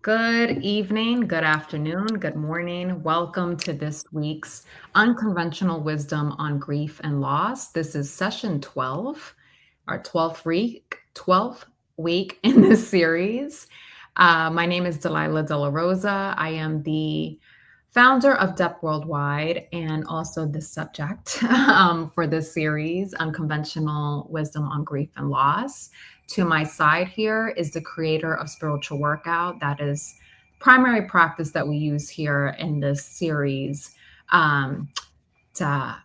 Good evening, good afternoon, good morning. Welcome to this week's Unconventional Wisdom on Grief and Loss. This is session 12, our 12th week in this series. My name is Delilah De La Rosa. I am the founder of Depth Worldwide and also the subject for this series, Unconventional Wisdom on Grief and Loss. To my side here is the creator of Spiritual Workout. That is primary practice that we use here in this series to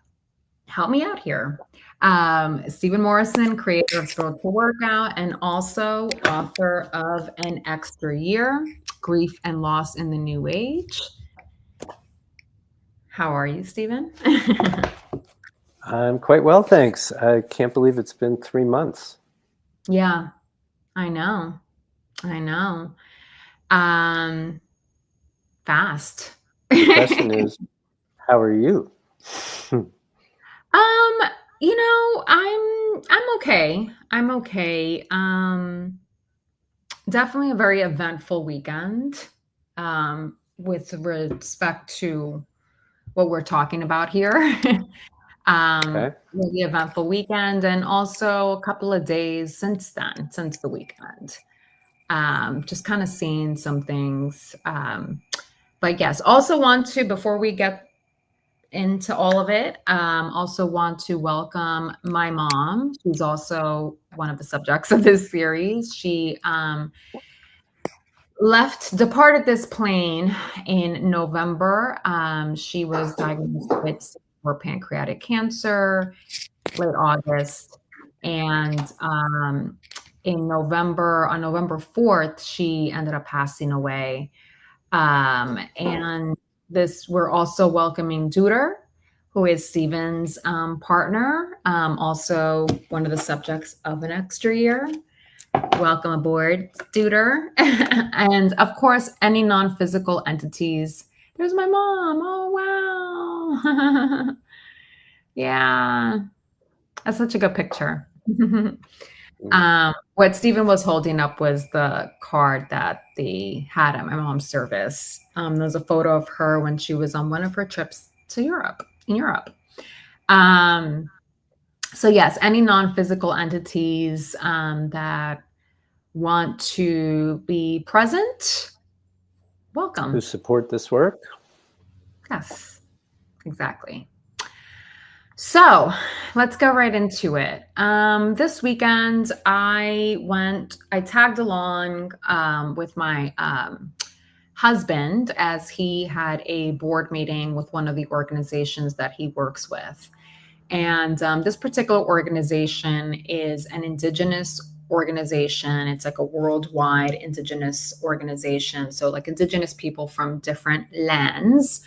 help me out here. Steven Morrison, creator of Spiritual Workout and also author of An Extra Year, Grief and Loss in the New Age. How are you, Steven? I'm quite well, thanks. I can't believe it's been 3 months. Yeah, I know. Fast. The question is, how are you? I'm okay. Definitely a very eventful weekend, with respect to what we're talking about here. Okay. Really eventful weekend, and also a couple of days since the weekend. Just kind of seeing some things. But yes, also want to, before we get into all of it, also want to welcome my mom, who's also one of the subjects of this series. She departed this plane in November. She was diagnosed with pancreatic cancer late August, and on November 4th, she ended up passing away. And we're also welcoming Duder, who is Steven's partner, also one of the subjects of An Extra Year. Welcome aboard, Duder. And of course, any non-physical entities. There's my mom. Oh, wow. Yeah. That's such a good picture. What Steven was holding up was the card that they had at my mom's service. There's a photo of her when she was on one of her trips to Europe. So yes, any non-physical entities that want to be present, welcome. Who support this work? Yes, exactly. So let's go right into it. This weekend, I tagged along with my husband as he had a board meeting with one of the organizations that he works with. And this particular organization is an indigenous organization. It's like a worldwide indigenous organization. So like indigenous people from different lands.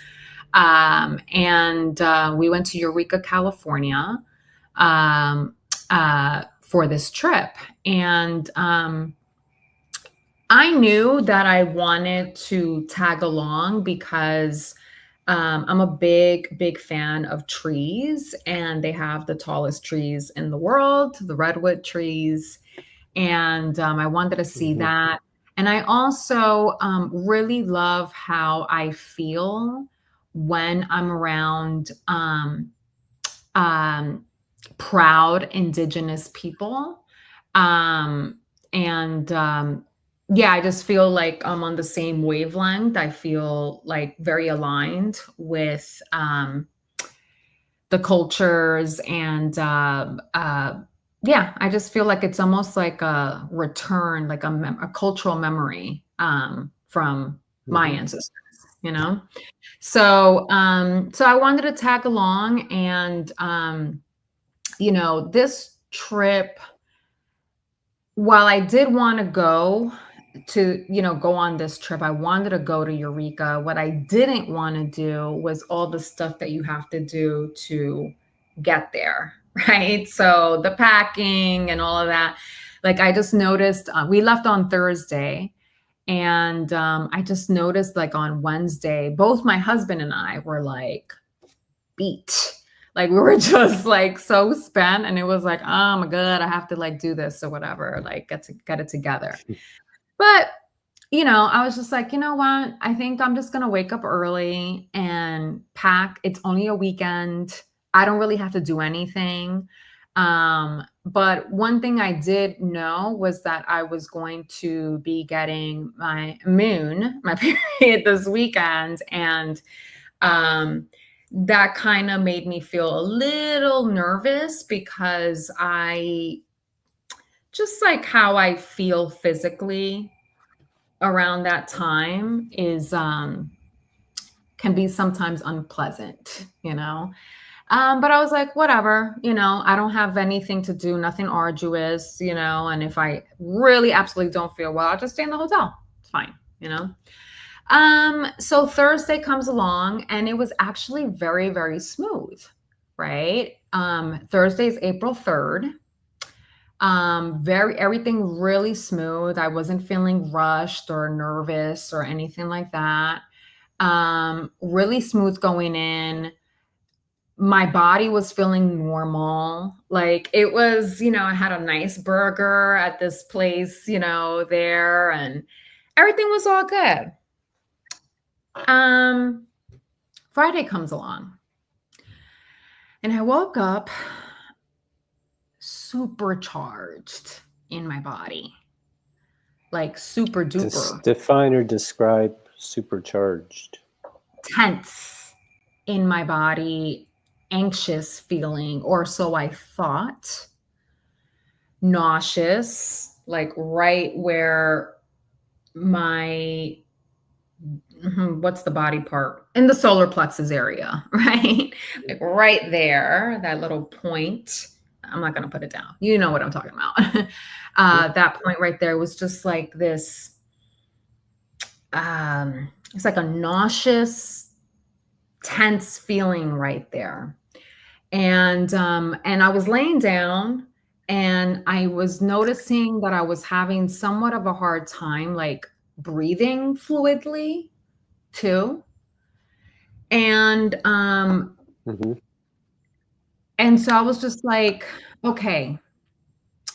And we went to Eureka, California, for this trip. And I knew that I wanted to tag along because I'm a big fan of trees, and they have the tallest trees in the world, the redwood trees. And I wanted to see that. And I also really love how I feel when I'm around proud indigenous people. Yeah, I just feel like I'm on the same wavelength. I feel like very aligned with the cultures, and yeah, I just feel like it's almost like a return, like a cultural memory from my ancestors, you know? So I wanted to tag along, and this trip, while I did want to go on this trip, I wanted to go to Eureka. What I didn't want to do was all the stuff that you have to do to get there, right? So the packing and all of that. Like I just noticed, we left on Thursday, and I just noticed like on Wednesday, both my husband and I were like beat. Like we were just like so spent, and it was like, oh my God, I have to like do this or whatever, like get it together. But I was just like, you know what? I think I'm just gonna wake up early and pack. It's only a weekend. I don't really have to do anything. But one thing I did know was that I was going to be getting my period this weekend. And that kind of made me feel a little nervous because I just like how I feel physically around that time is can be sometimes unpleasant, but I was like, whatever, I don't have anything to do, nothing arduous, and if I really absolutely don't feel well, I'll just stay in the hotel. It's fine. So Thursday comes along and it was actually very, very smooth, right? Thursday is April 3rd. Everything really smooth. I wasn't feeling rushed or nervous or anything like that. Really smooth going in. My body was feeling normal. Like it was, I had a nice burger at this place, there, and everything was all good. Friday comes along and I woke up supercharged in my body. Like super duper. Define or describe supercharged. Tense in my body, anxious feeling, or so I thought. Nauseous, like right where my what's the body part? In the solar plexus area, right? Like right there, that little point. I'm not going to put it down. You know what I'm talking about. That point right there was just like this. It's like a nauseous, tense feeling right there. And I was laying down and I was noticing that I was having somewhat of a hard time, like breathing fluidly too. And and so I was just like, okay,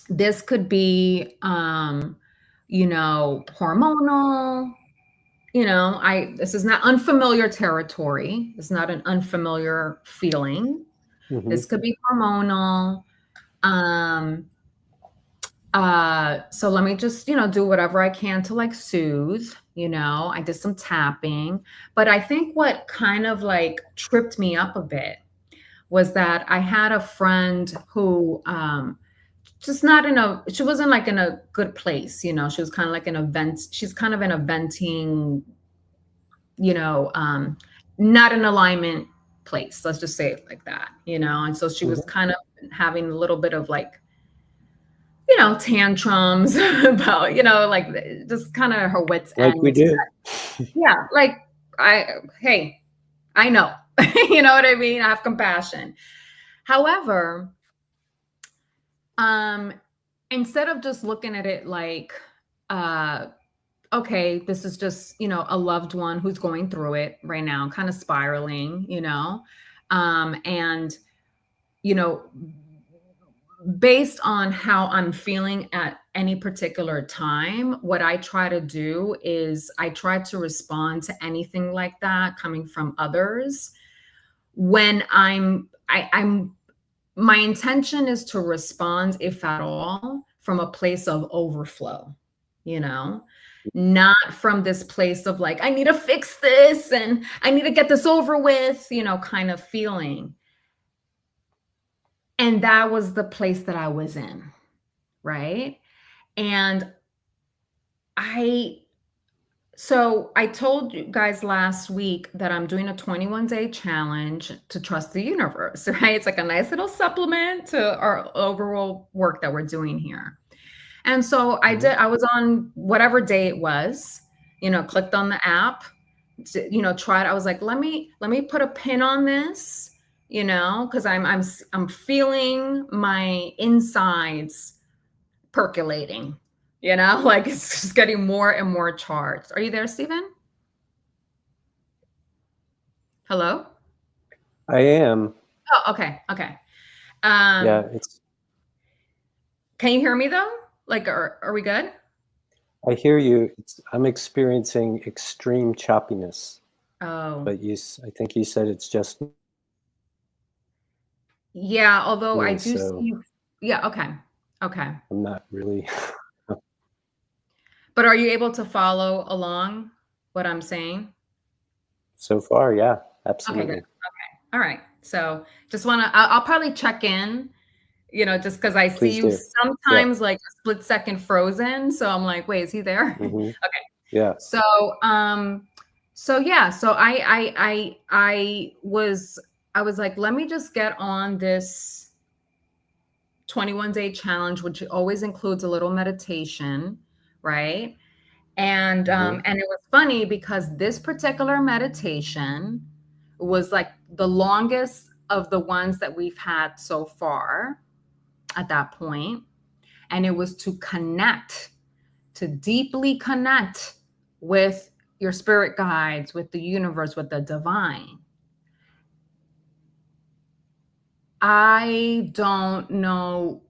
this could be hormonal. This is not unfamiliar territory. It's not an unfamiliar feeling. This could be hormonal. So let me just, do whatever I can to like soothe, I did some tapping, but I think what kind of like tripped me up a bit was that I had a friend who, she wasn't like in a good place, she was kind of like she's kind of in a venting, not an alignment place. Let's just say it like that, and so she was kind of having a little bit of like, tantrums about, like just kind of her wits like end. we do. Yeah. Like hey, I know, you know what I mean? I have compassion. However, instead of just looking at it like, okay, this is just, a loved one who's going through it right now, kind of spiraling, and, based on how I'm feeling at any particular time, what I try to do is I try to respond to anything like that coming from others when I'm my intention is to respond, if at all, from a place of overflow, not from this place of like, I need to fix this and I need to get this over with, kind of feeling. And that was the place that I was in, right? And so I told you guys last week that I'm doing a 21-day challenge to trust the universe, right? It's like a nice little supplement to our overall work that we're doing here. And so I was on whatever day it was, clicked on the app, tried. I was like, let me put a pin on this, because I'm feeling my insides percolating, like it's just getting more and more charged. Are you there, Steven? Hello? I am. Oh, okay. Yeah, can you hear me though? Like, are we good? I hear you. I'm experiencing extreme choppiness, Oh, but I think you said it's just yeah, although I me, do see so you. Yeah, okay. Okay. I'm not really. But are you able to follow along what I'm saying? So far, yeah, Okay, good. absolutely. Okay. All right. So just wanna I'll probably check in, just because I see Please you do. Yeah. sometimes like a split second frozen. So I'm like, wait, is he there? Hmm. Okay. Yeah. So yeah, so I was like, let me just get on this 21-day challenge, which always includes a little meditation, right? Hmm. And it was funny because this particular meditation was like the longest of the ones that we've had so far at that point. And it was to connect, to deeply connect with your spirit guides, with the universe, with the divine. I don't know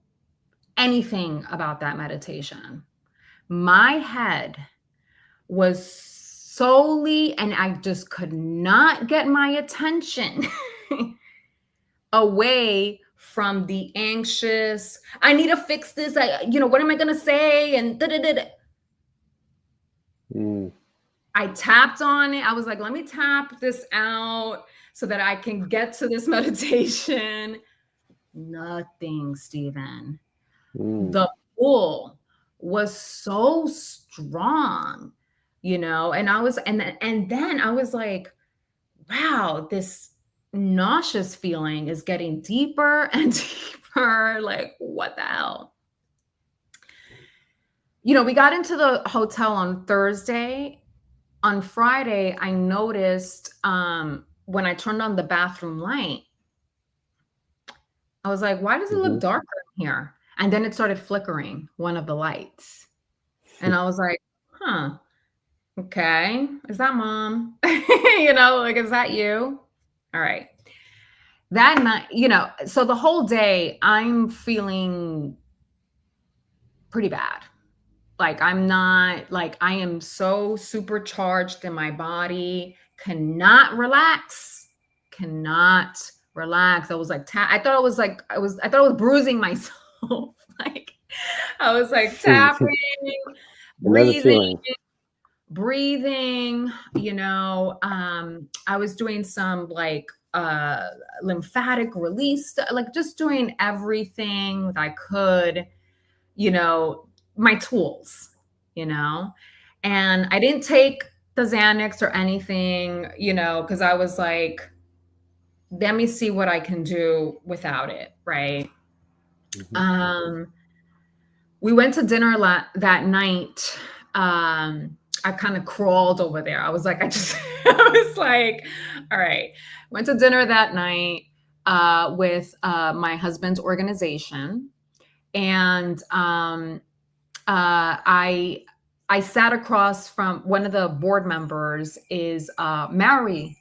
anything about that meditation. My head was solely, and I just could not get my attention away from the anxious, I need to fix this. What am I going to say? And da, da, da, da. Mm. I tapped on it. I was like, let me tap this out so that I can get to this meditation. Nothing, Stephen. Mm. The pull was so strong, and I was, and then I was like, wow, this nauseous feeling is getting deeper and deeper. Like, what the hell? We got into the hotel on Thursday. On Friday, I noticed when I turned on the bathroom light, I was like, why does it look Hmm. darker in here? And then it started flickering, one of the lights. And I was like, huh, okay. Is that mom? Like, is that you? All right. That night, so the whole day I'm feeling pretty bad. Like, I'm not, like, I am so supercharged in my body, cannot relax, cannot relax. I was like, I thought it was like, I thought I was bruising myself. Like, I was like tapping, I know the breathing, feeling. breathing, I was doing some like lymphatic release, like just doing everything that I could, you know, my tools, you know. And I didn't take the Xanax or anything, because I was like, let me see what I can do without it, right? Hmm. Um, we went to dinner that night. I kind of crawled over there. I was like, I was like, all right. Went to dinner that night with my husband's organization, and I sat across from one of the board members is Maori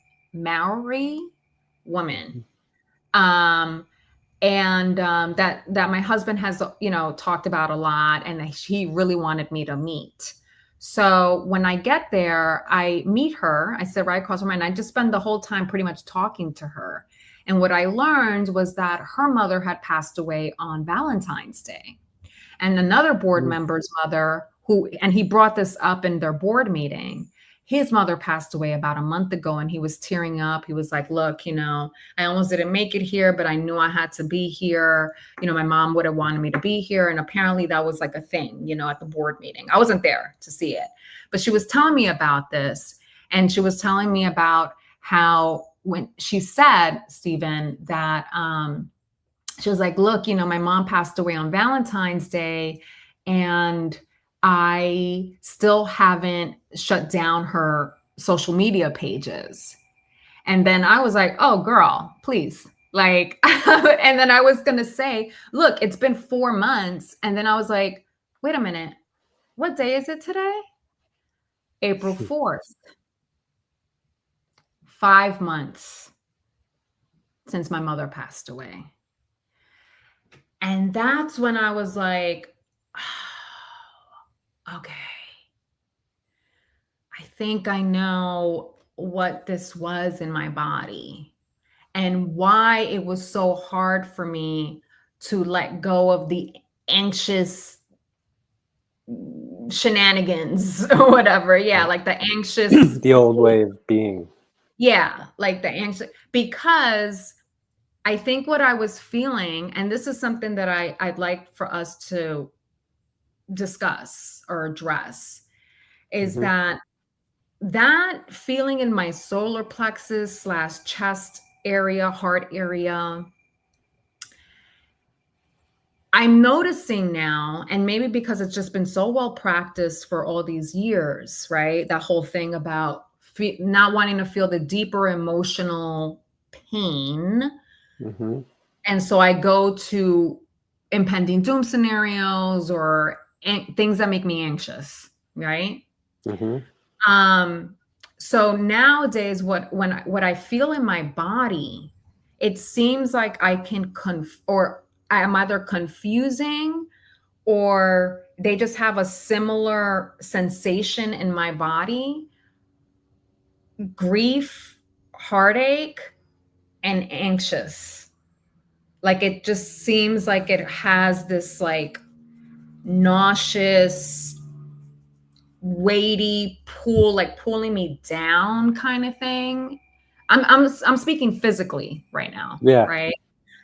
woman. Um, and that my husband has talked about a lot, and he really wanted me to meet. So when I get there, I meet her. I sit right across from her, and I just spend the whole time pretty much talking to her. And what I learned was that her mother had passed away on Valentine's Day, and another board Mm. member's mother, and he brought this up in their board meeting. His mother passed away about a month ago, and he was tearing up. He was like, look, I almost didn't make it here, but I knew I had to be here. My mom would have wanted me to be here. And apparently that was like a thing, at the board meeting. I wasn't there to see it, but she was telling me about this. And she was telling me about how, when she said, Stephen, that she was like, look, my mom passed away on Valentine's Day, and I still haven't shut down her social media pages. And then I was like, oh, girl, please. Like, and then I was going to say, look, it's been 4 months. And then I was like, wait a minute. What day is it today? April 4th. 5 months since my mother passed away. And that's when I was like, oh, okay. think I know what this was in my body and why it was so hard for me to let go of the anxious shenanigans or whatever. Yeah, like the anxious, The old way of being. yeah, like the anxious, because I think what I was feeling, and this is something that I'd like for us to discuss or address, is Hmm. that feeling in my solar plexus slash chest area, heart area, I'm noticing now, and maybe because it's just been so well practiced for all these years, right? That whole thing about not wanting to feel the deeper emotional pain. Hmm. And so I go to impending doom scenarios or things that make me anxious, right? Hmm. Um, so nowadays, what I feel in my body, it seems like I can or I'm either confusing or they just have a similar sensation in my body: grief, heartache, and anxious. Like it just seems like it has this like nauseous, weighty pull, like pulling me down kind of thing. I'm speaking physically right now, Yeah. right?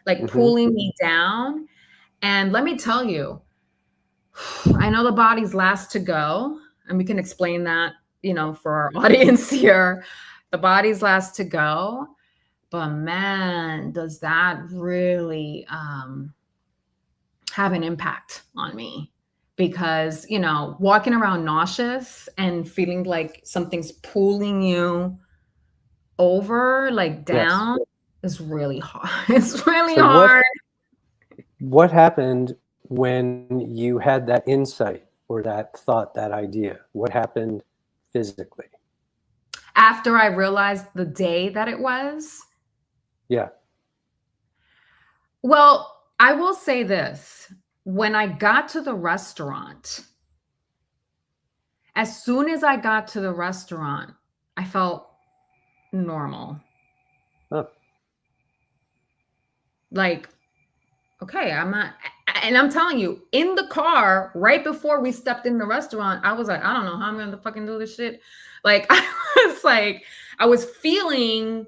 Like Hmm. pulling me down. And let me tell you, I know the body's last to go, and we can explain that, for our audience here. The body's last to go, but man, does that really have an impact on me, because walking around nauseous and feeling like something's pulling you over, like Yes. down, is really hard. It's really So what hard. what happened when you had that insight or that thought, that idea? What happened physically? After I realized the day that it was, Yeah. well, I will say this: when I got to the restaurant, as soon as I got to the restaurant, I felt normal. Oh, Like, okay, I'm not, and I'm telling you, in the car, right before we stepped in the restaurant, I was like, I don't know how I'm gonna fucking do this shit. Like, I was feeling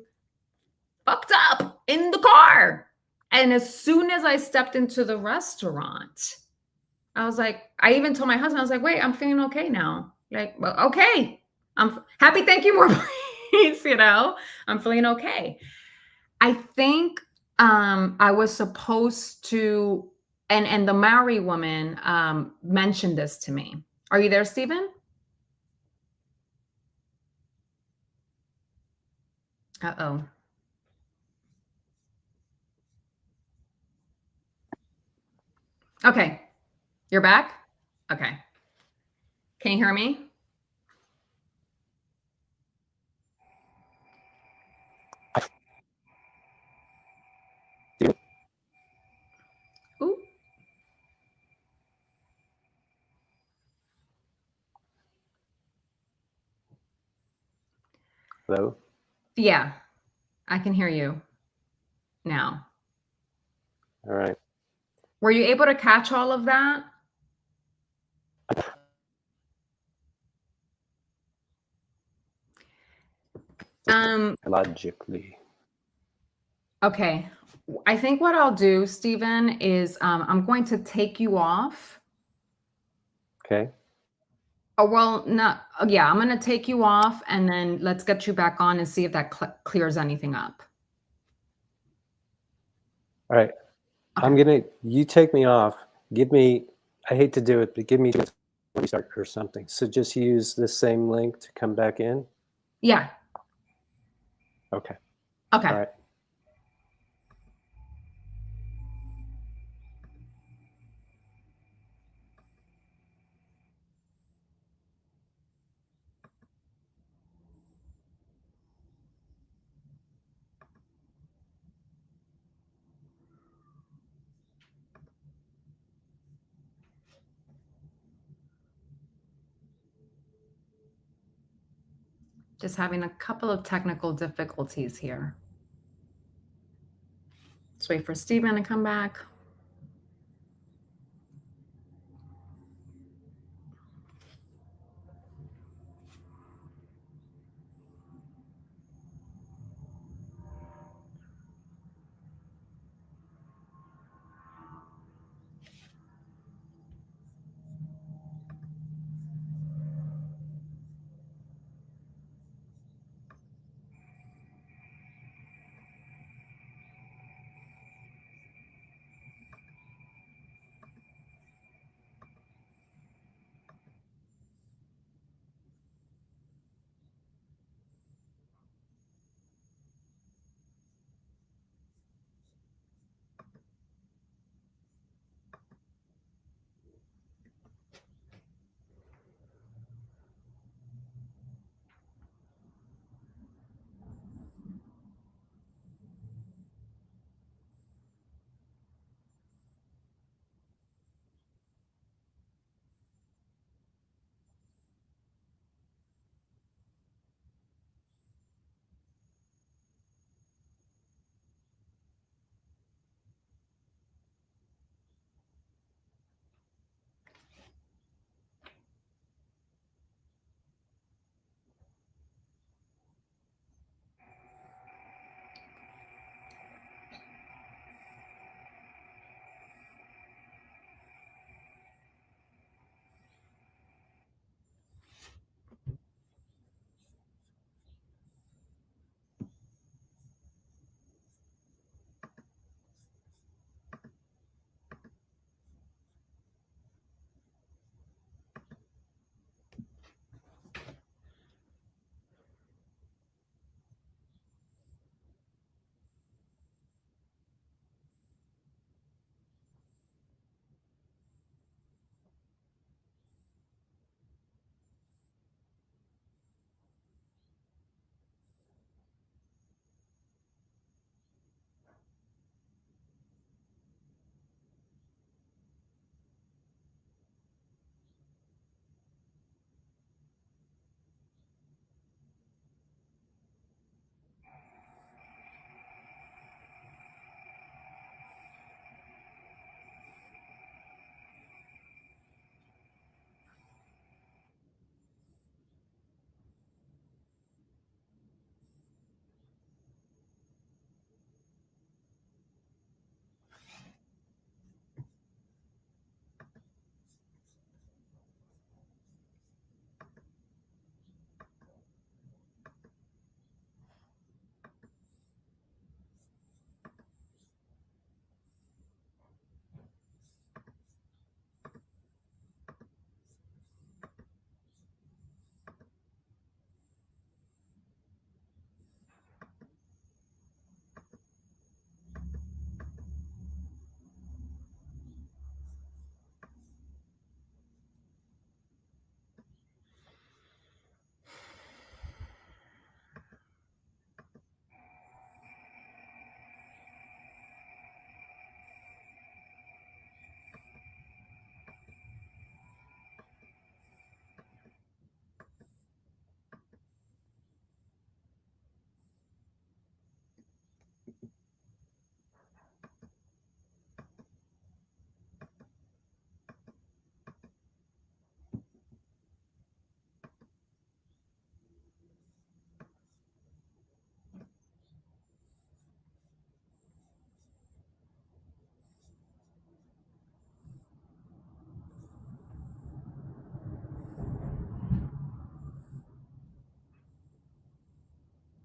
fucked up in the car. And as soon as I stepped into the restaurant, I was like, I even told my husband, I was like, wait, I'm feeling okay now. Like, well, okay. I'm happy. Thank you more, please. I'm feeling okay. I think I was supposed to, and the Maori woman mentioned this to me. Are you there, Stephen? Uh-oh. Okay. You're back? Okay. Can you hear me? Ooh. hello. Yeah, I can hear you now. All right. Were you able to catch all of that? Logically. Okay. I think what I'll do, Stephen, is I'm going to take you off. Okay. Oh, well, no, yeah, I'm going to take you off and then let's get you back on and see if that clears anything up. All right. Okay. You take me off. Give me, I hate to do it, but give me a restart or something. So just use the same link to come back in. Yeah. Okay. Okay. All right. Just having a couple of technical difficulties here. Let's wait for Steven to come back.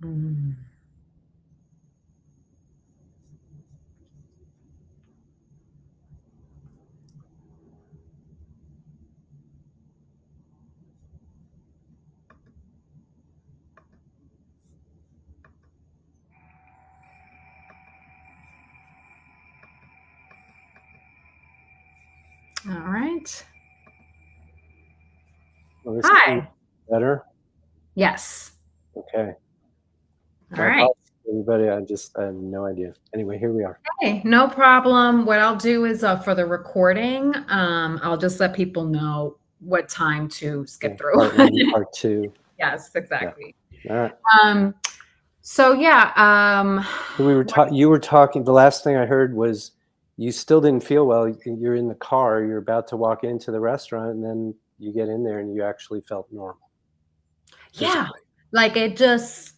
Mm. All right. Well, this Hi. better? Yes. Okay. All My right. apologies, everybody. I have no idea. Anyway, here we are. Okay, no problem. What I'll do is for the recording, I'll just let people know what time to skip through. Part 1, part 2. Yes, exactly. All right. So yeah, So you were talking, the last thing I heard was you still didn't feel well. You're in the car, you're about to walk into the restaurant, and then you get in there and you actually felt normal. yeah, Physically. like it just,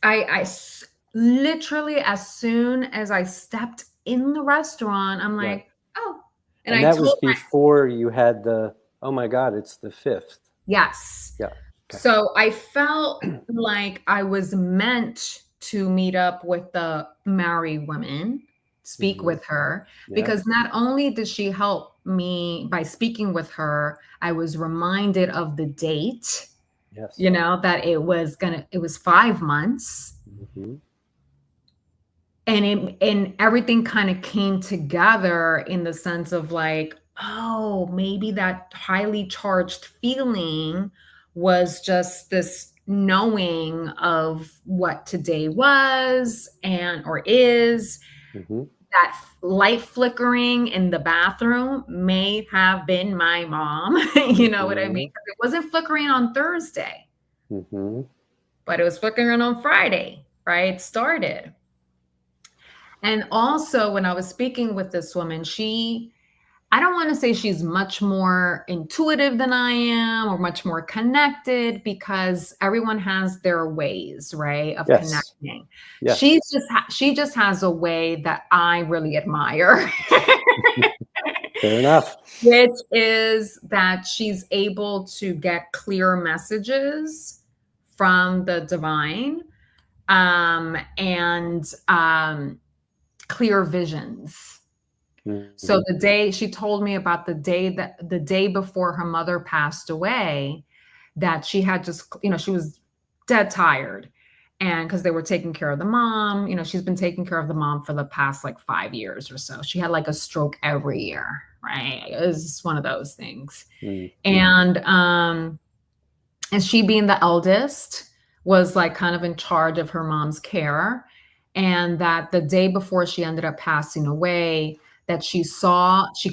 literally as soon as I stepped in the restaurant, I'm Right. like, oh, and And I that was told before you had the, oh my God, it's the 5th. yes. Yeah. Okay. So I felt like I was meant to meet up with the married woman, speak Mhm. with her, Yeah. because not only did she help me by speaking with her, I was reminded of the date, Yes. you know, that it was 5 months. Mhm. And everything kind of came together in the sense of like, oh, maybe that highly charged feeling was just this knowing of what today was and or is. Mhm. That light flickering in the bathroom may have been my mom. You know what I mean? Mhm. 'Cause it wasn't flickering on Thursday, Mhm. but it was flickering on Friday, right? It started. And also, when I was speaking with this woman, I don't want to say she's much more intuitive than I am or much more connected because everyone has their ways, right, of Yes. connecting. Yes. She just has a way that I really admire. Fair enough. Which is that she's able to get clear messages from the divine, and clear visions. So Mhm. the day she told me about the day before her mother passed away, that she had just, you know, she was dead tired. And because they were taking care of the mom, you know, she's been taking care of the mom for the past like 5 years or so. She had like a stroke every year, right? It was just one of those things. Mm. And she being the eldest was like kind of in charge of her mom's care. And that the day before she ended up passing away, that she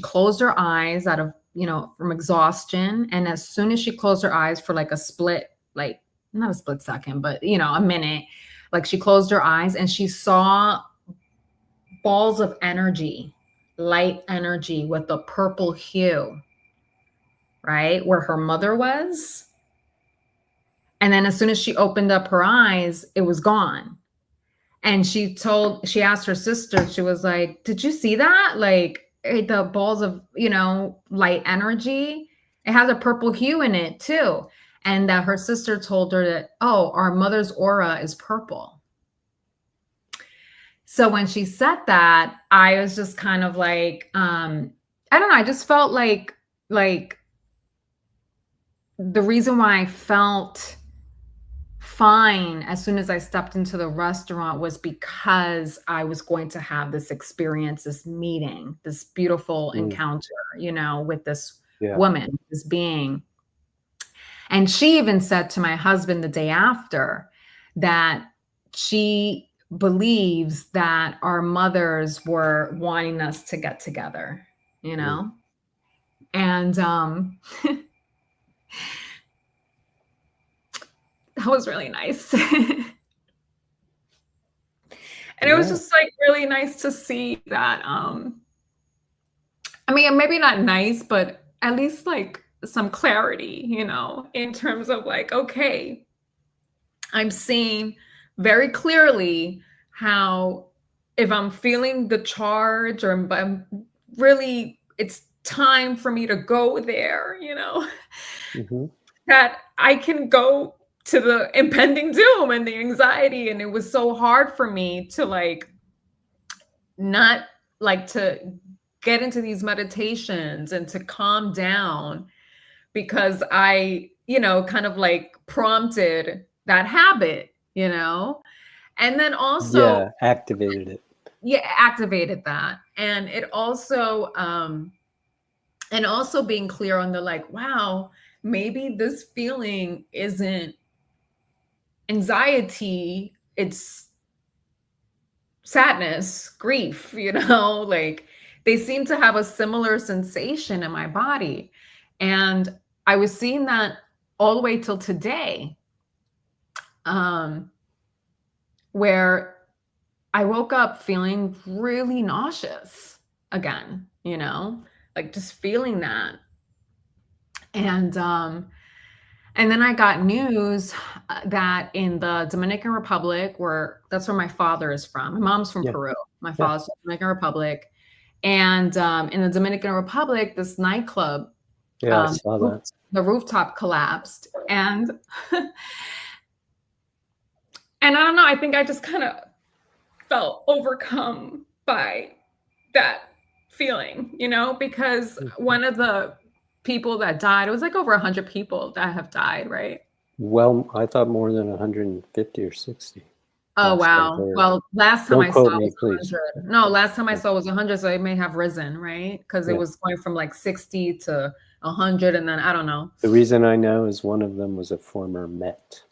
closed her eyes out of, you know, from exhaustion. And as soon as she closed her eyes for like a split, like not a split second, but you know, a minute, like she closed her eyes and she saw balls of energy, light energy with a purple hue, right? Where her mother was. And then as soon as she opened up her eyes, it was gone. And she asked her sister, she was like, "Did you see that? Like the balls of, you know, light energy, it has a purple hue in it too." And that her sister told her that, "Oh, our mother's aura is purple." So when she said that, I was just kind of like, I don't know, I just felt like the reason why I felt fine as soon as I stepped into the restaurant was because I was going to have this experience, this meeting, this beautiful Mm. encounter, you know, with this Yeah. woman, this being. And she even said to my husband the day after that she believes that our mothers were wanting us to get together, you Mm. know? And that was really nice. And it was Yeah. just like really nice to see that I mean, maybe not nice, but at least like some clarity, you know, in terms of like, okay, I'm seeing very clearly how if I'm feeling the charge or I'm really, it's time for me to go there, you know, Mhm. that I can go to the impending doom and the anxiety. And it was so hard for me to like not like to get into these meditations and to calm down because I, you know, kind of like prompted that habit, you know? And then also, Yeah, activated it. yeah, activated that. And also being clear on the like, wow, maybe this feeling isn't anxiety, it's sadness, grief, you know, like they seem to have a similar sensation in my body. And I was seeing that all the way till today. where I woke up feeling really nauseous again, like just feeling that. And then I got news that in the Dominican Republic, that's where my father is from. My mom's from Yeah. Peru. My Yeah. father's from the Dominican Republic. And in the Dominican Republic, this nightclub, Yeah, I saw that. the rooftop collapsed. And I don't know, I think I just kind of felt overcome by that feeling, because one of the people that died, it was like over 100 people that have died, right? Well, I thought more than 150 or 60. Oh, wow. Well, last time Don't I quote saw me, was please. 100. No, last time I saw was 100, so it may have risen, right? Because it Yeah. was going from like 60 to 100, and then I don't know. The reason I know is one of them was a former Met.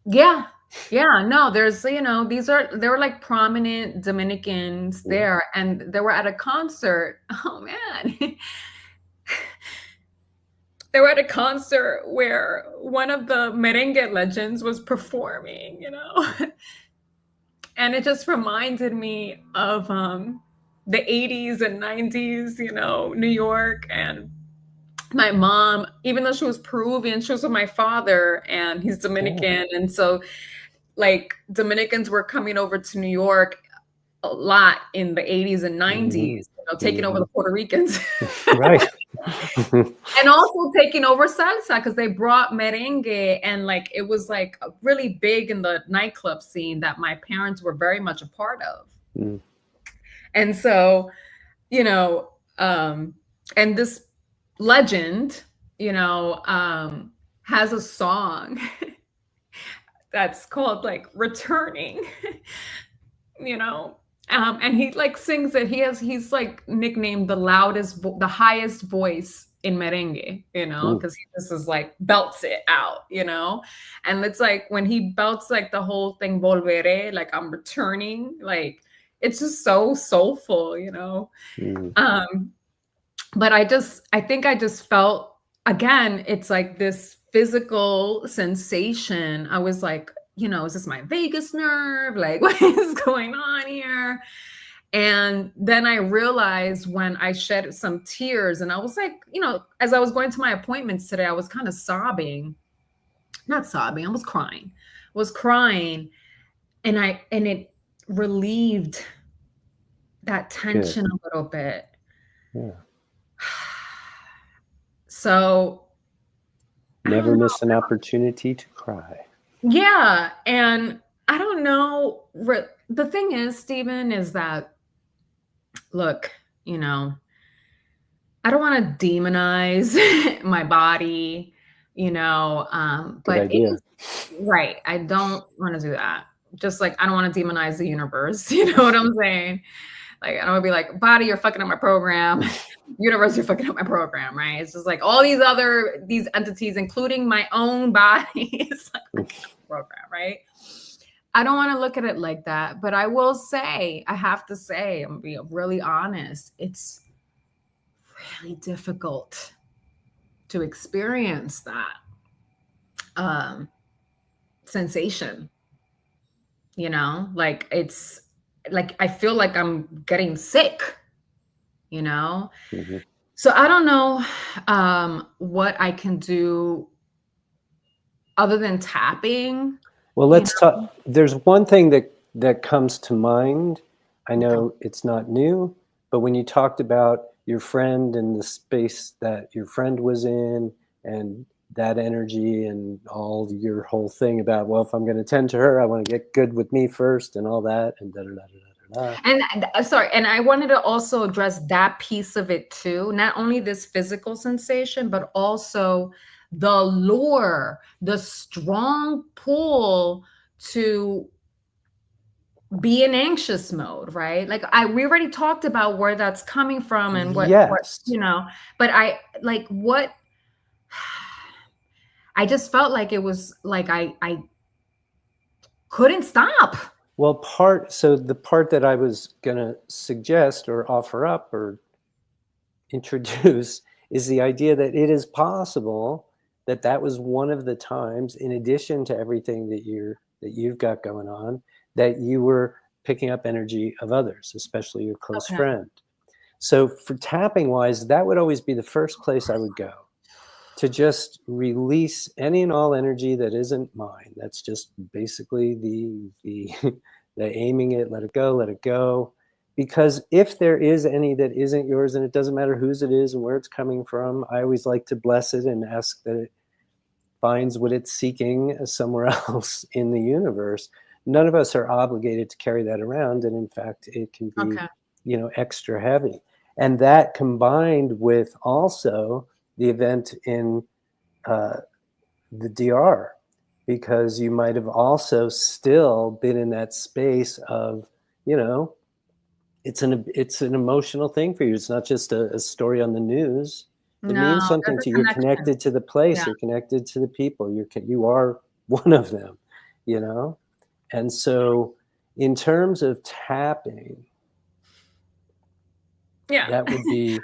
Yeah. Yeah. No, there's, they were like prominent Dominicans there, and they were at a concert. Oh, man. They were at a concert where one of the merengue legends was performing, And it just reminded me of the 80s and 90s, New York. And my mom, even though she was Peruvian, she was with my father, and he's Dominican. Oh. And so, like, Dominicans were coming over to New York a lot in the 80s and 90s, taking over the Puerto Ricans. Right. And also taking over salsa, because they brought merengue, and like it was like really big in the nightclub scene that my parents were very much a part of. And so, and this legend, has a song that's called like Returning, and he like sings it. He's like nicknamed the highest voice in merengue, because he just is like belts it out, and it's like when he belts like the whole thing, volveré, like I'm returning, like it's just so soulful, but I think I just felt, again, it's like this physical sensation. I was like, is this my vagus nerve? Like, what is going on here? And then I realized when I shed some tears, and I was like, as I was going to my appointments today, I was kind of sobbing. Not sobbing, I was crying. And it relieved that tension a little bit. Yeah. So never miss an opportunity to cry. Yeah. And I don't know. The thing is, Steven, is that, look, I don't want to demonize my body, but idea. Right. I don't want to do that. Just like I don't want to demonize the universe. You know what I'm saying? Like, I don't want to be like, body, you're fucking up my program. Universe, you're fucking up my program, right? It's just like all these entities, including my own body, is like program, right? I don't want to look at it like that, but I will say, I have to say, I'm gonna be really honest, it's really difficult to experience that sensation. Like it's like I feel like I'm getting sick, So I don't know what I can do other than tapping. Well, let's talk. There's one thing that comes to mind. I know it's not new, but when you talked about your friend and the space that your friend was in and that energy and all your whole thing about, well, if I'm going to tend to her, I want to get good with me first and all that and da-da-da-da-da-da. And sorry, and I wanted to also address that piece of it too. Not only this physical sensation, but also the lure, the strong pull to be in anxious mode, right? Like we already talked about where that's coming from and what but I like what I just felt like it was like I couldn't stop. Well, so the part that I was going to suggest or offer up or introduce is the idea that it is possible that was one of the times, in addition to everything that you've got going on, that you were picking up energy of others, especially your close Okay. friend. So for tapping wise, that would always be the first place I would go, to just release any and all energy that isn't mine. That's just basically the the aiming it, let it go, let it go. Because if there is any that isn't yours, and it doesn't matter whose it is and where it's coming from, I always like to bless it and ask that it finds what it's seeking somewhere else in the universe. None of us are obligated to carry that around, and in fact, it can be, Okay. extra heavy. And that combined with also the event in the DR, because you might have also still been in that space of, you know, it's an emotional thing for you. It's not just a story on the news. It No, means there's something a to you. You're connection. connected to the place. Yeah. You're connected to the people. You are one of them, you know? And so in terms of tapping, Yeah. that would be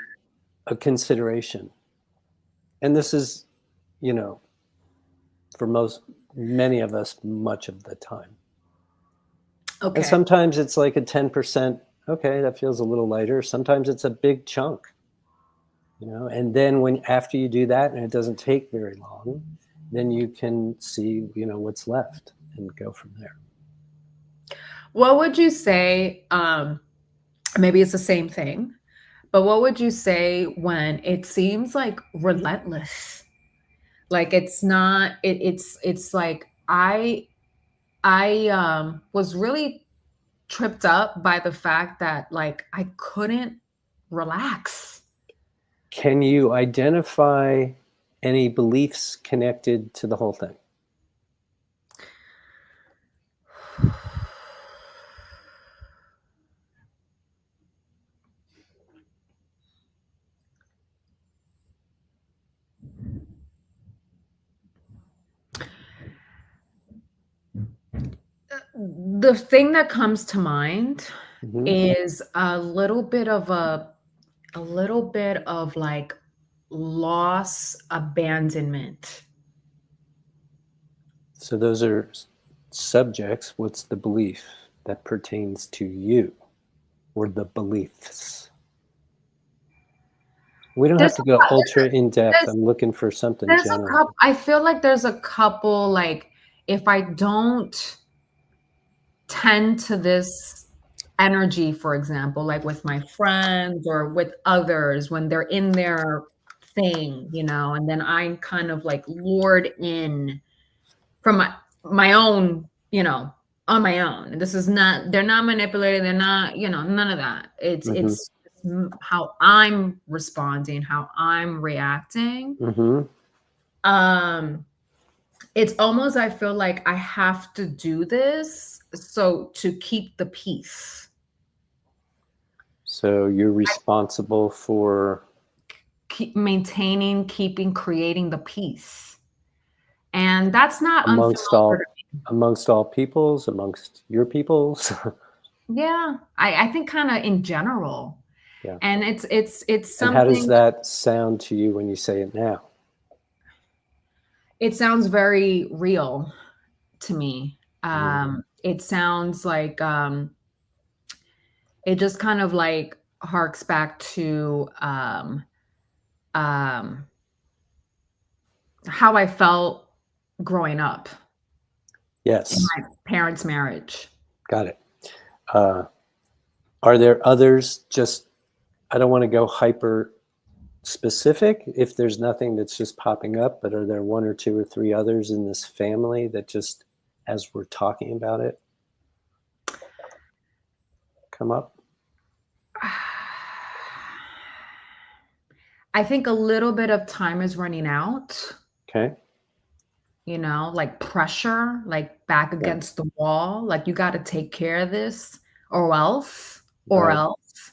a consideration. And this is, you know, for many of us, much of the time. And Okay. sometimes it's like a 10%, okay, that feels a little lighter. Sometimes it's a big chunk, and then after you do that, and it doesn't take very long, then you can see, what's left and go from there. What would you say, maybe it's the same thing, but what would you say when it seems like relentless? Like it's not it's like I was really tripped up by the fact that like I couldn't relax. Can you identify any beliefs connected to the whole thing? The thing that comes to mind Hmm. is a little bit of like loss, abandonment. So those are subjects. What's the belief that pertains to you, or the beliefs? We don't There's have to go a cou ultra in depth. there's I'm looking for something there's a general. couple. I feel like there's a couple, like, if I don't tend to this energy, for example, like with my friends or with others when they're in their thing, and then I'm kind of like lured in from my own, on my own. And this is not, they're not manipulated, they're not, none of that. It's Hmm. it's how I'm responding, how I'm reacting. Hmm. Um it's almost, I feel like I have to do this so to keep the peace. So you're responsible for Keep maintaining, keeping, creating the peace. And that's not amongst unfamiliar to all amongst all peoples, amongst your peoples. me. Yeah. I think kind of in general. Yeah. And it's And how does something, that sound to you when you say it now? it sounds very real to me. Mhm. It sounds like it just kind of like harks back to um how I felt growing up in Yes, my parents' marriage. got it. Uh, are there others? Just, I don't want to go hyper specific if there's nothing that's just popping up, but are there one or two or three others in this family that just, as we're talking about it, come up? I think a little bit of time is running out, Okay. like pressure, like back Yeah. against the wall, like you got to take care of this or else, or Right. else.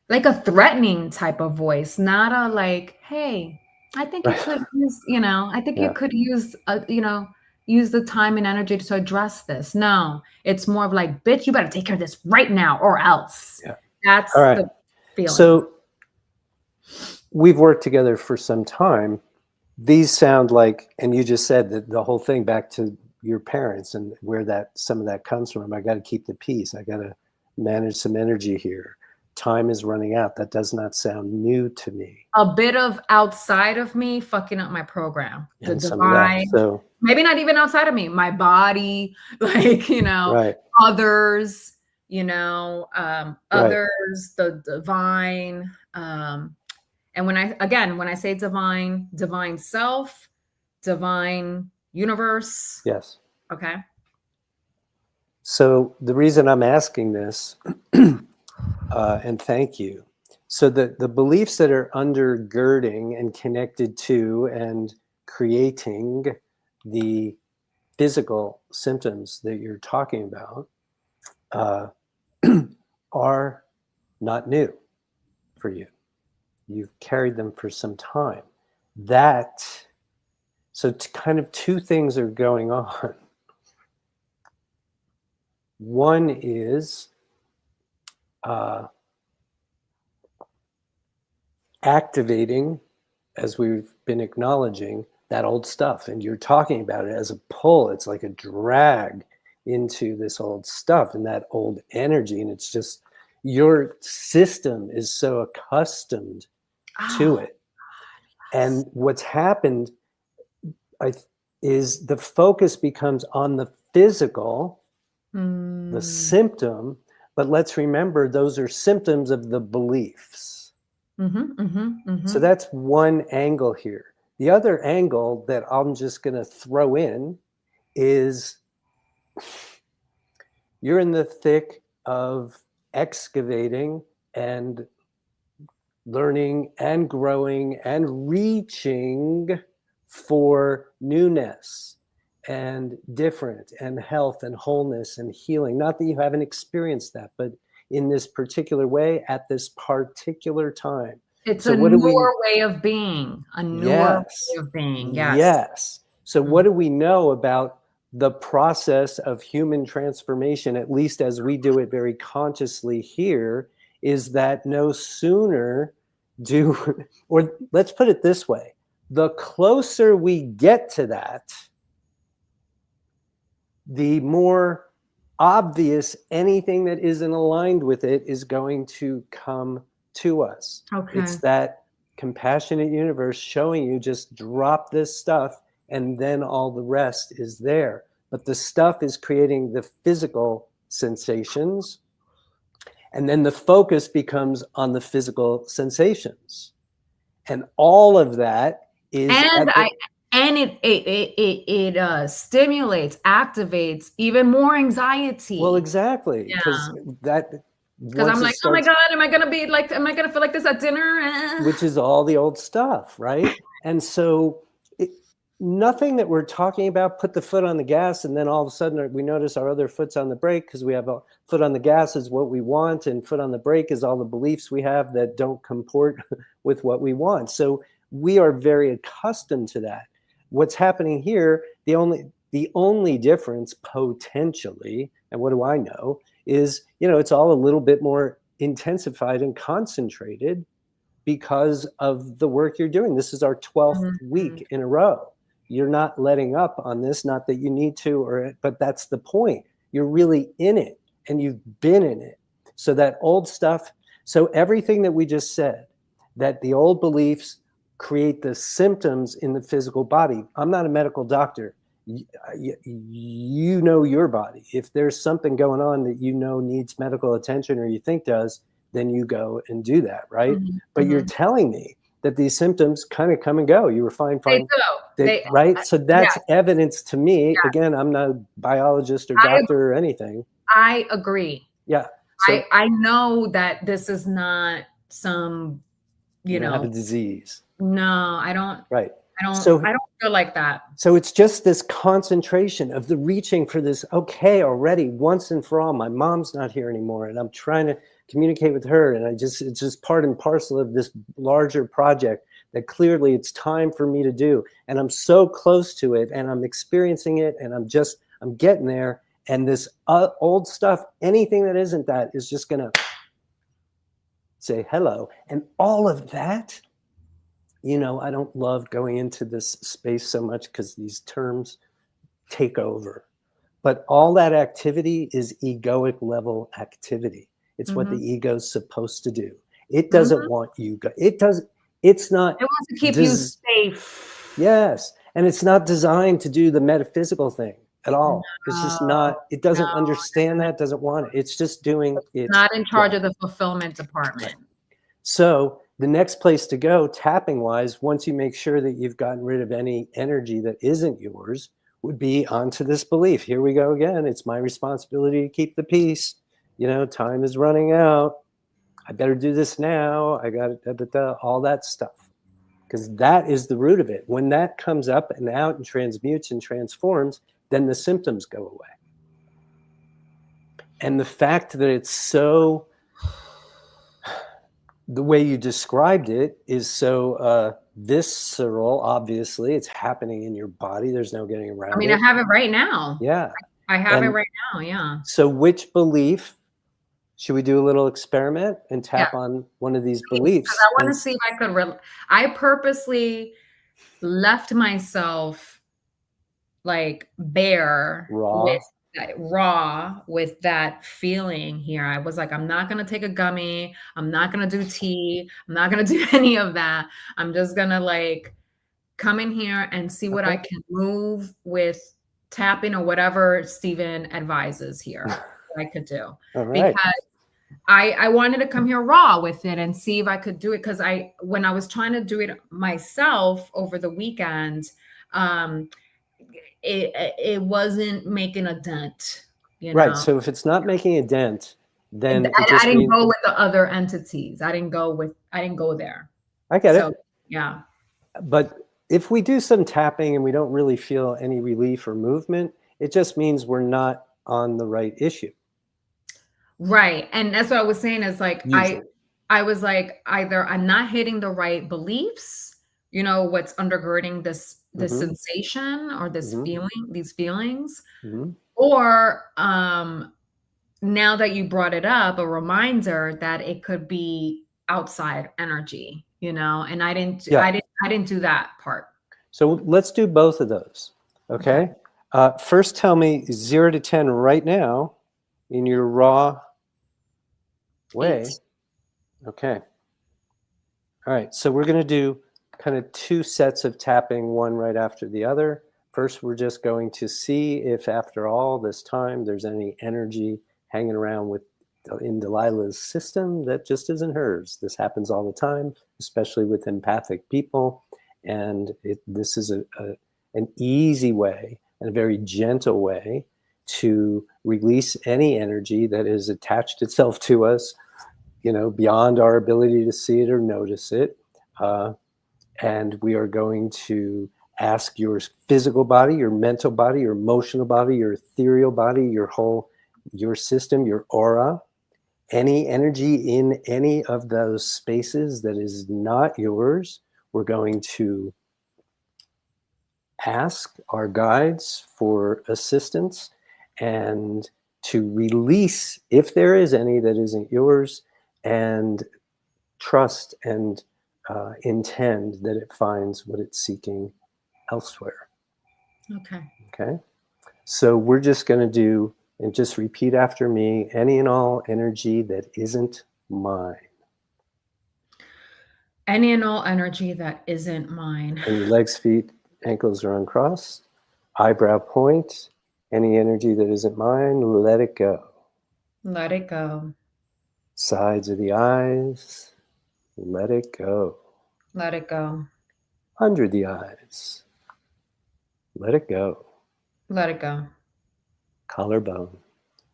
Like a threatening type of voice, not a like, "Hey, I think you Right. could use, I think you Yeah. could use the time and energy to address this." No, it's more of like, "Bitch, you better take care of this right now or else." Yeah. All That's right. the feeling. So we've worked together for some time. These sound like, and you just said that the whole thing back to, your parents and where some of that comes from. I got to keep the peace. I got to manage some energy here. Time is running out. That does not sound new to me. A bit of outside of me fucking up my program. The And some of that. divine, So maybe not even outside of me, my body, like, right. others, Right. others, the divine. And when I say divine, divine self, divine universe. Yes. Okay. So the reason I'm asking this, and thank you. So the beliefs that are undergirding and connected to and creating the physical symptoms that you're talking about are not new for you. You've carried them for some time. So kind of two things are going on. One is activating, as we've been acknowledging, that old stuff. And you're talking about it as a pull. It's like a drag into this old stuff and that old energy. And it's just, your system is so accustomed to it. And what's happened is the focus becomes on the physical, the symptom, but let's remember those are symptoms of the beliefs. So that's one angle here. The other angle that I'm just going to throw in is you're in the thick of excavating and learning and growing and reaching for newness and different and health and wholeness and healing. Not that you haven't experienced that, but in this particular way at this particular time. It's so a newer way of being, Yes. way of being. Yes. Yes. So what do we know about the process of human transformation, at least as we do it very consciously here, is that no sooner or let's put it this way, the closer we get to that, the more obvious anything that isn't aligned with it is going to come to us. Okay. It's that compassionate universe showing you, just drop this stuff and then all the rest is there. But the stuff is creating the physical sensations, and then the focus becomes on the physical sensations. And all of that is it stimulates, activates even more anxiety. Well, exactly. Because I'm like, oh my God, am I gonna feel like this at dinner? Which is all the old stuff, right? And so nothing that we're talking about, put the foot on the gas, and then all of a sudden we notice our other foot's on the brake, because we have a foot on the gas is what we want, and foot on the brake is all the beliefs we have that don't comport with what we want. So we are very accustomed to that. What's happening here, the only difference potentially, and what do I know, is, it's all a little bit more intensified and concentrated because of the work you're doing. This is our 12th week in a row. You're not letting up on this, not that you need to, but that's the point. You're really in it, and you've been in it. So that old stuff, so everything that we just said, that the old beliefs create the symptoms in the physical body. I'm not a medical doctor. You know your body. If there's something going on that needs medical attention, or you think does, then you go and do that, right? But you're telling me that these symptoms kind of come and go. You were fine. Right? So that's evidence to me. Yeah. Again, I'm not a biologist or doctor or anything. I agree. Yeah. So, I know that this is not some, you don't have a disease. No, I don't. Right. I don't feel like that. So it's just this concentration of the reaching for this, okay, already once and for all, my mom's not here anymore, and I'm trying to communicate with her, and it's just part and parcel of this larger project that clearly it's time for me to do. And I'm so close to it, and I'm experiencing it, and I'm getting there. And this old stuff, anything that isn't that, is just going to say hello. And all of that, I don't love going into this space so much because these terms take over. But all that activity is egoic level activity. It's what the ego's supposed to do. It doesn't want you. It's not. It wants to keep you safe. Yes. And it's not designed to do the metaphysical thing at all. It's just not, it doesn't understand that, doesn't want it. It's just doing its not in charge job. of the fulfillment department. Right. So the next place to go, tapping wise, once you make sure that you've gotten rid of any energy that isn't yours, would be onto this belief. Here we go again. It's my responsibility to keep the peace. You know, time is running out. I better do this now. I got all that stuff. Because that is the root of it. When that comes up and out and transmutes and transforms, then the symptoms go away. And the fact that it's so, the way you described it is so visceral, obviously. It's happening in your body. There's no getting around it. I mean, I have it right now. Yeah. I have it right now, yeah. So which belief, should we do a little experiment and tap on one of these beliefs? Because I want to see if I could, I purposely left myself like bare, raw with that feeling here. I was like, I'm not going to take a gummy. I'm not going to do tea. I'm not going to do any of that. I'm just going to like come in here and see what I can move with tapping or whatever Steven advises here I could do. Because I wanted to come here raw with it and see if I could do it. Because when I was trying to do it myself over the weekend, it wasn't making a dent. You know? Right. So if it's not making a dent, then I didn't go with the other entities. I didn't go there. I get it. Yeah. But if we do some tapping and we don't really feel any relief or movement, it just means we're not on the right issue. Right. And that's what I was saying is like, I was like, either I'm not hitting the right beliefs, you know, what's undergirding this sensation or this feeling, these feelings, or now that you brought it up, a reminder that it could be outside energy, you know, and I didn't do that part. So let's do both of those. Okay. First, tell me 0 to 10 right now in your raw way. 8. Okay. All right. So we're going to do kind of 2 sets of tapping, one right after the other. First, we're just going to see if after all this time, there's any energy hanging around in Delilah's system that just isn't hers. This happens all the time, especially with empathic people. And this is an easy way and a very gentle way to release any energy that has attached itself to us, you know, beyond our ability to see it or notice it. And we are going to ask your physical body, your mental body, your emotional body, your ethereal body, your system, your aura, any energy in any of those spaces that is not yours. We're going to ask our guides for assistance and to release, if there is any that isn't yours, and trust and intend that it finds what it's seeking elsewhere. Okay. So we're just going to do, and just repeat after me, any and all energy that isn't mine. Any and all energy that isn't mine. And your legs, feet, ankles are uncrossed. Eyebrow point. Any energy that isn't mine, let it go. Let it go. Sides of the eyes, let it go. Let it go. Under the eyes, let it go. Let it go. Collarbone,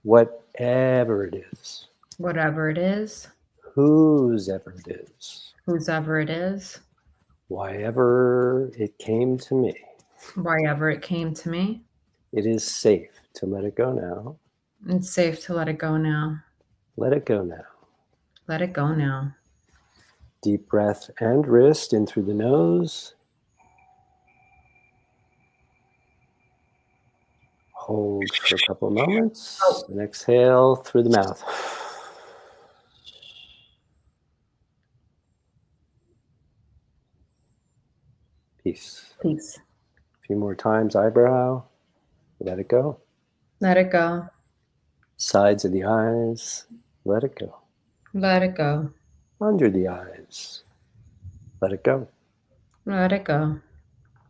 whatever it is. Whatever it is. Whosever it is. Whosever it is. Whyever it came to me. Whyever it came to me. It is safe to let it go now. It's safe to let it go now. Let it go now. Let it go now. Deep breath and wrist in through the nose. Hold for a couple of moments. And exhale through the mouth. Peace. Peace. A few more times, eyebrow. Let it go. Let it go. Sides of the eyes. Let it go. Let it go. Under the eyes. Let it go. Let it go.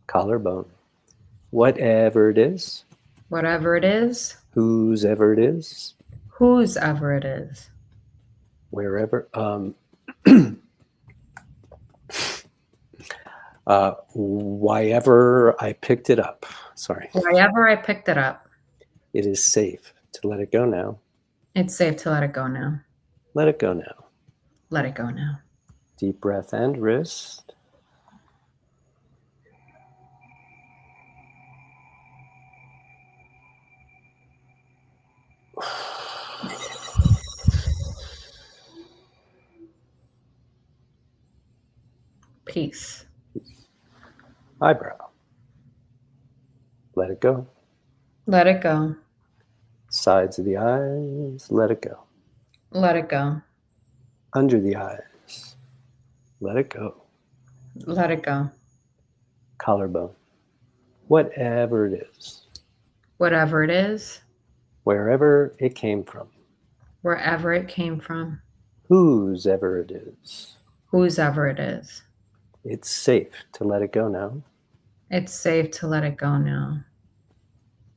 Collarbone. Whatever it is. Whatever it is. Whosever it is. Whosever it is. Wherever. Whyever I picked it up. Sorry. Wherever I picked it up. It is safe to let it go now. It's safe to let it go now. Let it go now. Let it go now. Deep breath and wrist. Peace. Eyebrow. Let it go. Let it go. Sides of the eyes. Let it go. Let it go. Under the eyes. Let it go. Let it go. Collarbone. Whatever it is. Whatever it is. Wherever it came from. Wherever it came from. Whosever it is. Whosever it is. It's safe to let it go now. It's safe to let it go now.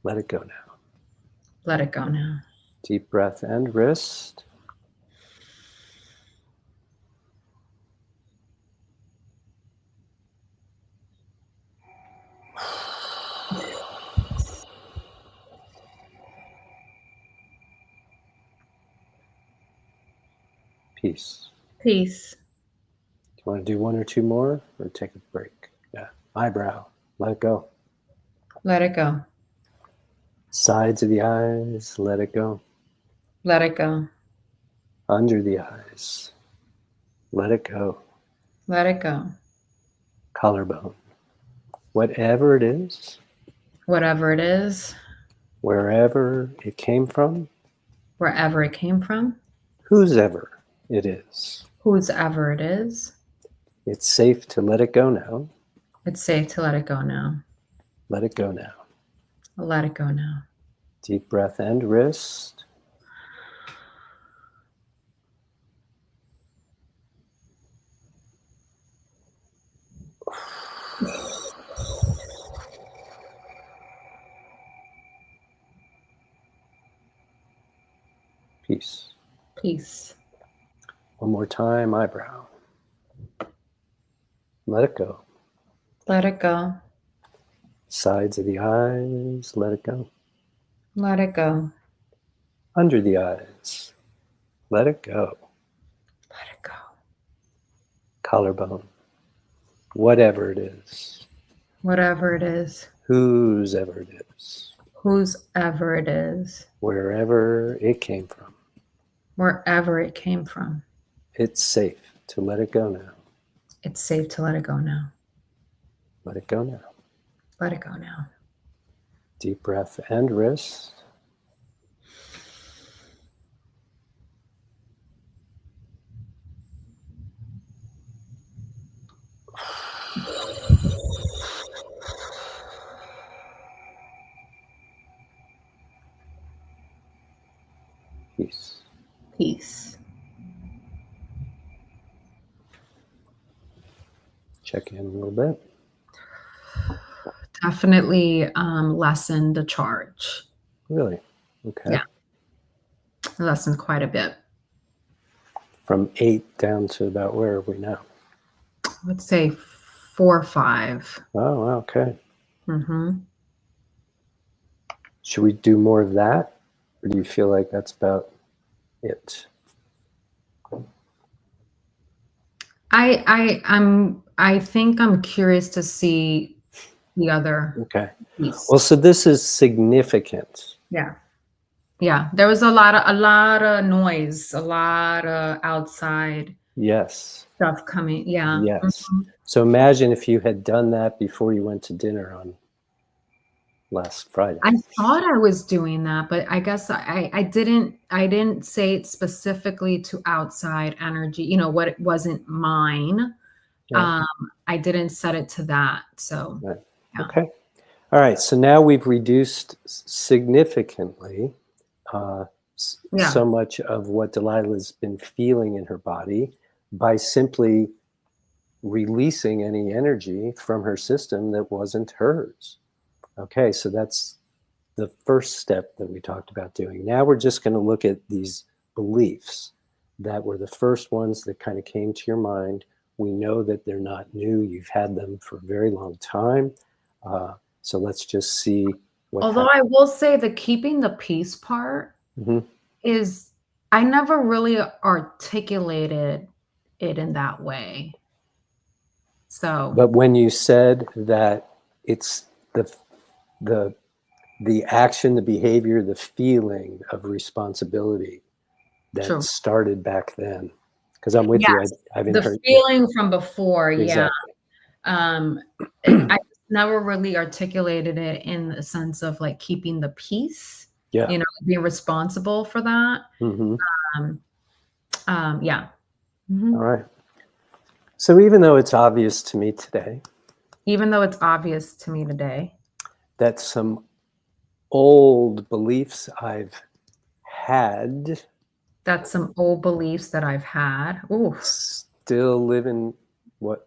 Let it go now. Let it go now. Deep breath and wrist. Peace. Peace. Do you want to do one or two more or take a break? Yeah. Eyebrow. Let it go. Let it go. Sides of the eyes. Let it go. Let it go. Under the eyes. Let it go. Let it go. Collarbone. Whatever it is. Whatever it is. Wherever it came from. Wherever it came from. Whosever it is. Whosever it is. It's safe to let it go now. It's safe to let it go now. Let it go now. Let it go now. Deep breath and wrist. Peace. Peace. One more time, eyebrow. Let it go. Let it go. Sides of the eyes, let it go. Let it go. Under the eyes, let it go. Let it go. Collarbone. Whatever it is. Whatever it is. Whosever it is. Whosever it is. Wherever it came from. Wherever it came from. It's safe to let it go now. It's safe to let it go now. Let it go now. Let it go now. Deep breath and wrist. Peace. Peace. Check in a little bit. Definitely lessened the charge. Really? Okay. Yeah. Lessened quite a bit. From 8 down to about where are we now? Let's say 4 or 5. Oh, okay. Mm-hmm. Should we do more of that? Or do you feel like that's about it? I think I'm curious to see the other Okay. piece. Well, so this is significant. Yeah. Yeah. There was a lot of noise, a lot of outside Yes. stuff coming. Yeah. Yes. So imagine if you had done that before you went to dinner on last Friday. I thought I was doing that, but I guess I didn't say it specifically to outside energy, what it wasn't mine. Yeah. I didn't set it to that. So Right. yeah. Okay. All right, so now we've reduced significantly Yeah. so much of what Delilah's been feeling in her body by simply releasing any energy from her system that wasn't hers. Okay, so that's the first step that we talked about doing. Now we're just going to look at these beliefs that were the first ones that kind of came to your mind. We know that they're not new. You've had them for a very long time. So let's just see what Although I will say the keeping the peace part is, I never really articulated it in that way. So, But when you said that it's the action, the behavior, the feeling of responsibility that true. started back then, because I'm with you. Yes, I've the heard feeling from before, yeah. exactly. I never really articulated it in the sense of like keeping the peace, Yeah. you know, being responsible for that. Yeah. All right. So even though it's obvious to me today Even though it's obvious to me today that some old beliefs I've had that some old beliefs that I've had, ooh, still live in what?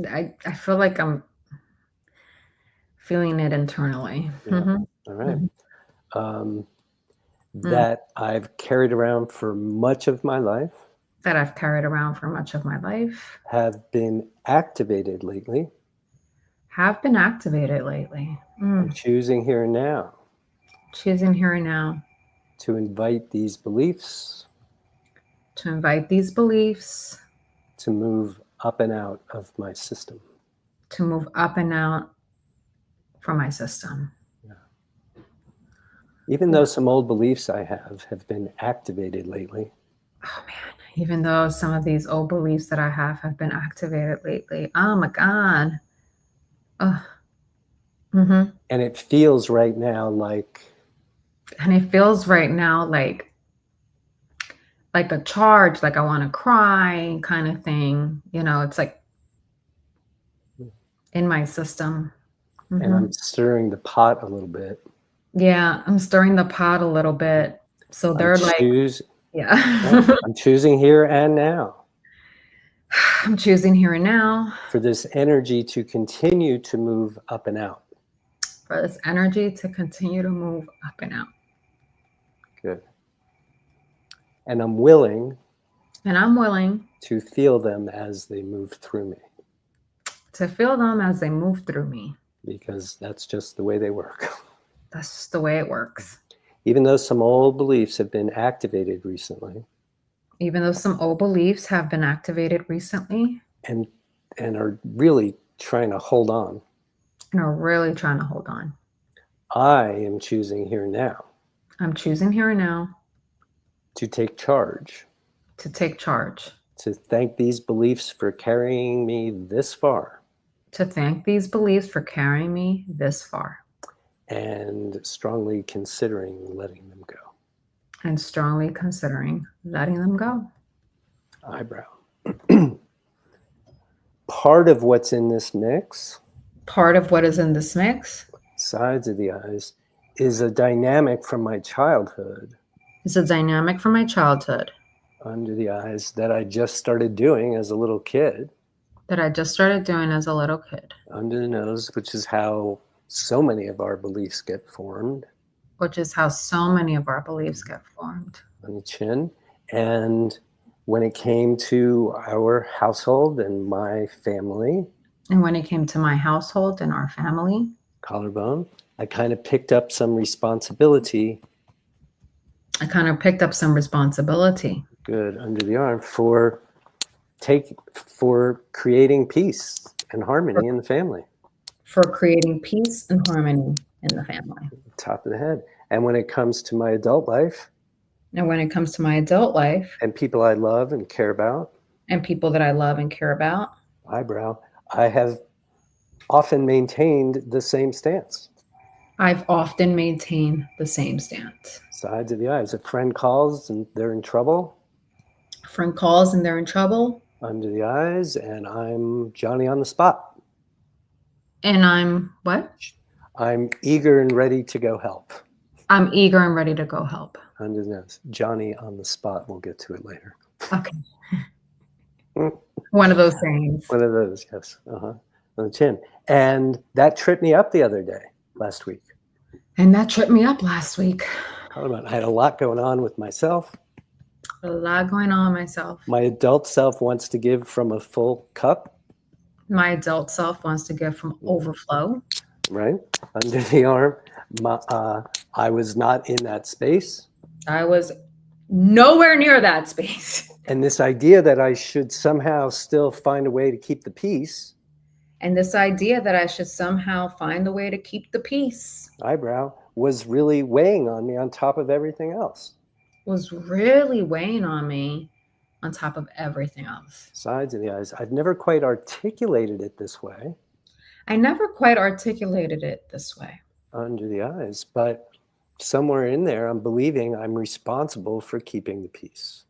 I feel like I'm feeling it internally. Yeah. All right. That I've carried around for much of my life, That I've carried around for much of my life, have been activated lately. have been activated lately. I'm choosing here and now Choosing here and now to invite these beliefs to invite these beliefs to move up and out of my system. to move up and out from my system. Even though some old beliefs I have been activated lately. Oh man, even though some of these old beliefs that I have been activated lately. Oh my God. Oh. And it feels right now like. And it feels right now like a charge, like I want to cry kind of thing. You know, it's like in my system. And I'm stirring the pot a little bit. Yeah, I'm stirring the pot a little bit. So they're yeah. I'm choosing here and now. I'm choosing here and now. For this energy to continue to move up and out. For this energy to continue to move up and out. Good. And I'm willing. And I'm willing. To feel them as they move through me. To feel them as they move through me. Because that's just the way they work. That's just the way it works. Even though some old beliefs have been activated recently. Even though some old beliefs have been activated recently. And are really trying to hold on. And are really trying to hold on. I am choosing here and now. I'm choosing here and now. To take charge. To take charge. To thank these beliefs for carrying me this far. To thank these beliefs for carrying me this far. And strongly considering letting them go. And strongly considering letting them go. Eyebrow. Part of what's in this mix. Part of what is in this mix. Sides of the eyes. Is a dynamic from my childhood. It's a dynamic from my childhood. Under the eyes that I just started doing as a little kid. That I just started doing as a little kid. Under the nose, which is how so many of our beliefs get formed. Which is how so many of our beliefs get formed. On the chin. And when it came to our household and my family. And when it came to my household and our family. Collarbone. I kind of picked up some responsibility. Good, under the arm for creating peace and harmony in the family. For creating peace and harmony in the family. Top of the head. And when it comes to my adult life. And when it comes to my adult life. And people I love and care about. And people that I love and care about. Eyebrow. I have often maintained the same stance. I've often maintained the same stance. Sides of the eyes. A friend calls and they're in trouble. A friend calls and they're in trouble. Under the eyes, and I'm Johnny on the spot. And I'm what? I'm eager and ready to go help. I'm eager and ready to go help. Under the nose. Johnny on the spot. We'll get to it later. Okay. One of those things. One of those, yes. On the chin. And that tripped me up the other day, last week. And that tripped me up last week. I had a lot going on with myself. A lot going on myself. My adult self wants to give from a full cup. My adult self wants to give from overflow. Right? Under the arm. I was not in that space. I was nowhere near that space. And this idea that I should somehow still find a way to keep the peace. And this idea that I should somehow find a way to keep the peace. Eyebrow was really weighing on me on top of everything else. Was really weighing on me on top of everything else. Sides of the eyes. I've never quite articulated it this way. I never quite articulated it this way. Under the eyes, but somewhere in there, I'm believing I'm responsible for keeping the peace.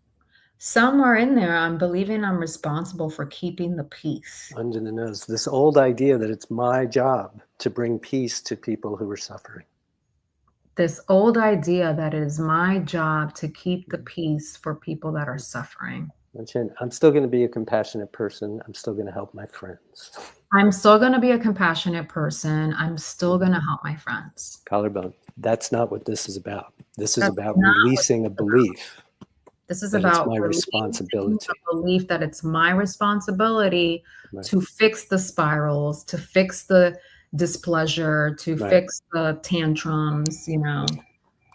Somewhere in there, I'm believing I'm responsible for keeping the peace. Under the nose, this old idea that it's my job to bring peace to people who are suffering. This old idea that it is my job to keep the peace for people that are suffering. I'm still going to be a compassionate person. I'm still going to help my friends. I'm still going to be a compassionate person. I'm still going to help my friends. Collarbone. That's not what this is about. This is about releasing a belief. This is about my responsibility. A belief that it's my responsibility to fix the spirals, to fix the displeasure, to fix the tantrums, you know.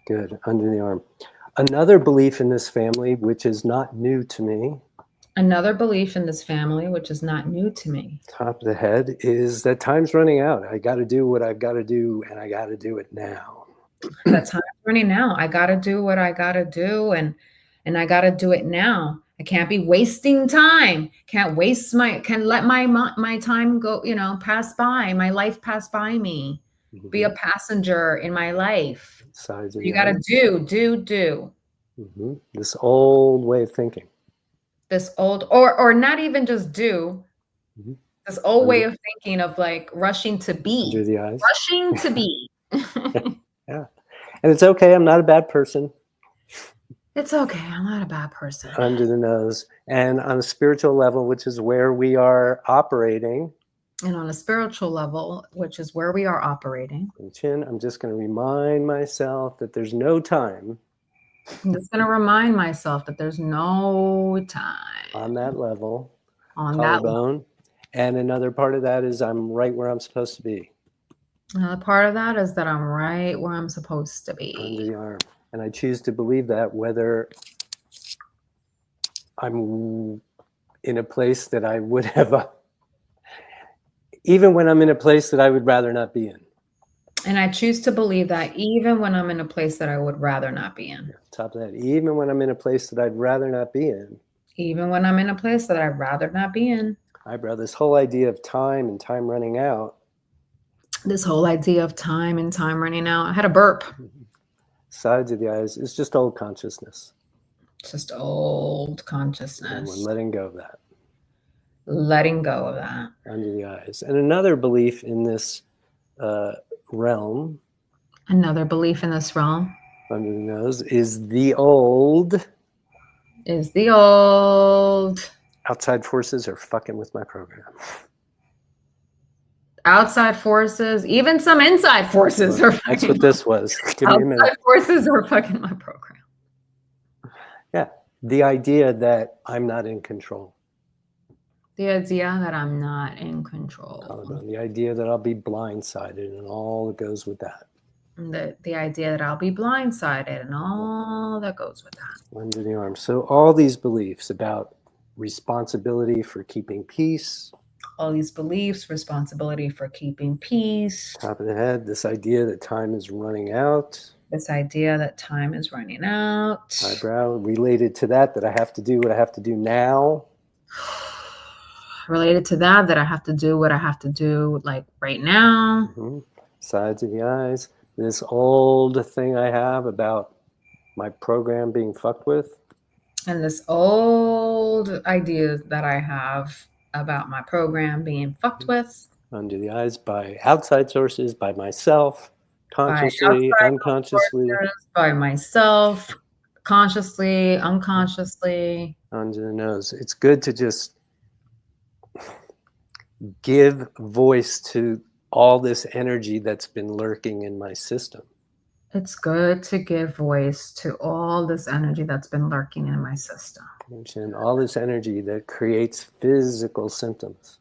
Good. Under the arm. Another belief in this family, which is not new to me. Another belief in this family, which is not new to me. Top of the head is that time's running out. I got to do what I've got to do, and I got to do it now. That time's running out. I got to do what I got to do, and I got to do it now. I can't be wasting time. Can't let my time go, you know, pass by, my life pass by me. Mm-hmm. Be a passenger in my life. You got to do. Mm-hmm. This old way of thinking. This old, or not even just do. Mm-hmm. This old way of thinking of like rushing to be. Under the eyes. Rushing to be. Yeah. And it's okay. I'm not a bad person. It's okay. I'm not a bad person. Under the nose. And on a spiritual level, which is where we are operating. And on a spiritual level, which is where we are operating. Chin, I'm just going to remind myself that there's no time. I'm just going to remind myself that there's no time. On that level. On that level. And another part of that is I'm right where I'm supposed to be. Another part of that is that I'm right where I'm supposed to be. Under the arm. And I choose to believe that whether I'm in a place that I would have, even when I'm in a place that I would rather not be in. And I choose to believe that even when I'm in a place that I would rather not be in. Top of that. Even when I'm in a place that I'd rather not be in. Even when I'm in a place that I'd rather not be in. Eyebrow, this whole idea of time and time running out. This whole idea of time and time running out. I had a burp. Sides of the eyes is just old consciousness. Just old consciousness. And we're letting go of that. Letting go of that. Under the eyes. And another belief in this realm. Another belief in this realm. Under the nose is the old. Is the old. Outside forces are fucking with my program. Outside forces, even some inside forces are fucking. That's what this was. Give me a minute. Outside forces are fucking my program. Yeah. The idea that I'm not in control. The idea that I'm not in control. The idea that I'll be blindsided and all that goes with that. The idea that I'll be blindsided and all that goes with that. Under the arm. So all these beliefs about responsibility for keeping peace. All these beliefs, responsibility for keeping peace. Top of the head, this idea that time is running out. This idea that time is running out. Eyebrow, related to that I have to do what I have to do now. Related to that I have to do what I have to do, like right now. Mm-hmm. Sides of the eyes. This old thing I have about my program being fucked with. And this old idea that I have about my program being fucked with. Under the eyes by outside sources, by myself, by consciously, outside unconsciously. sources, by myself, consciously, unconsciously. Under the nose. It's good to just give voice to all this energy that's been lurking in my system. It's good to give voice to all this energy that's been lurking in my system. And all this energy that creates physical symptoms.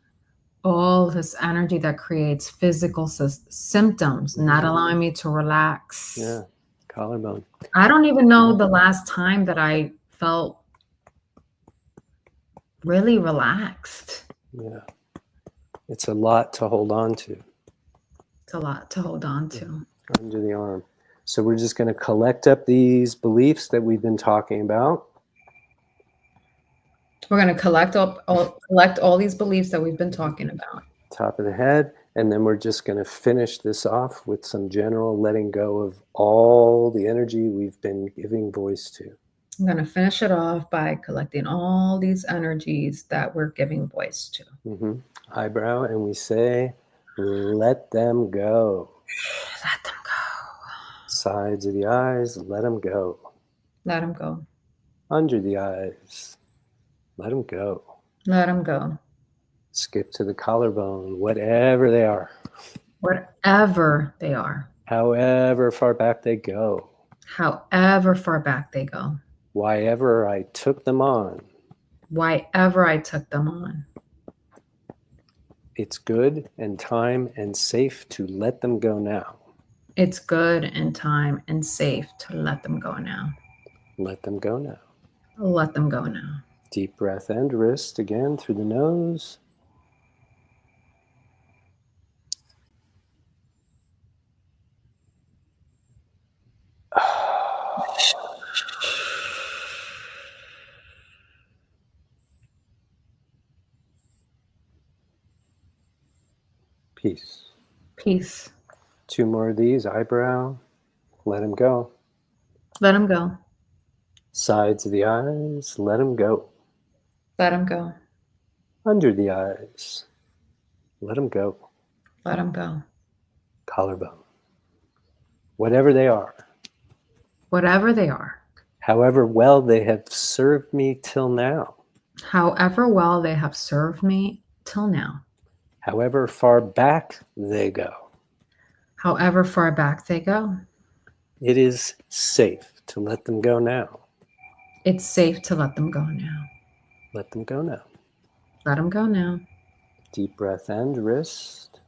All this energy that creates physical symptoms, not allowing me to relax. Yeah, collarbone. I don't even know the last time that I felt really relaxed. Yeah. It's a lot to hold on to. It's a lot to hold on to. Under the arm. So we're just going to collect up these beliefs that we've been talking about. We're going to collect all these beliefs that we've been talking about. Top of the head. And then we're just going to finish this off with some general letting go of all the energy we've been giving voice to. I'm going to finish it off by collecting all these energies that we're giving voice to. Mm-hmm. Eyebrow, and we say, let them go. Let them go. Sides of the eyes, let them go. Let them go. Under the eyes, let them go. Let them go. Skip to the collarbone, whatever they are. Whatever they are. However far back they go. However far back they go. Why-ever I took them on. Why-ever I took them on. It's good and time and safe to let them go now. It's good and time and safe to let them go now. Let them go now. Let them go now. Deep breath and wrist again through the nose. Peace. Peace. 2 more of these. Eyebrow. Let him go. Let him go. Sides of the eyes. Let him go. Let him go. Under the eyes. Let him go. Let him go. Collarbone. Whatever they are. Whatever they are. However well they have served me till now. However well they have served me till now. However far back they go. However far back they go. It is safe to let them go now. It's safe to let them go now. Let them go now. Let them go now. Deep breath and wrist.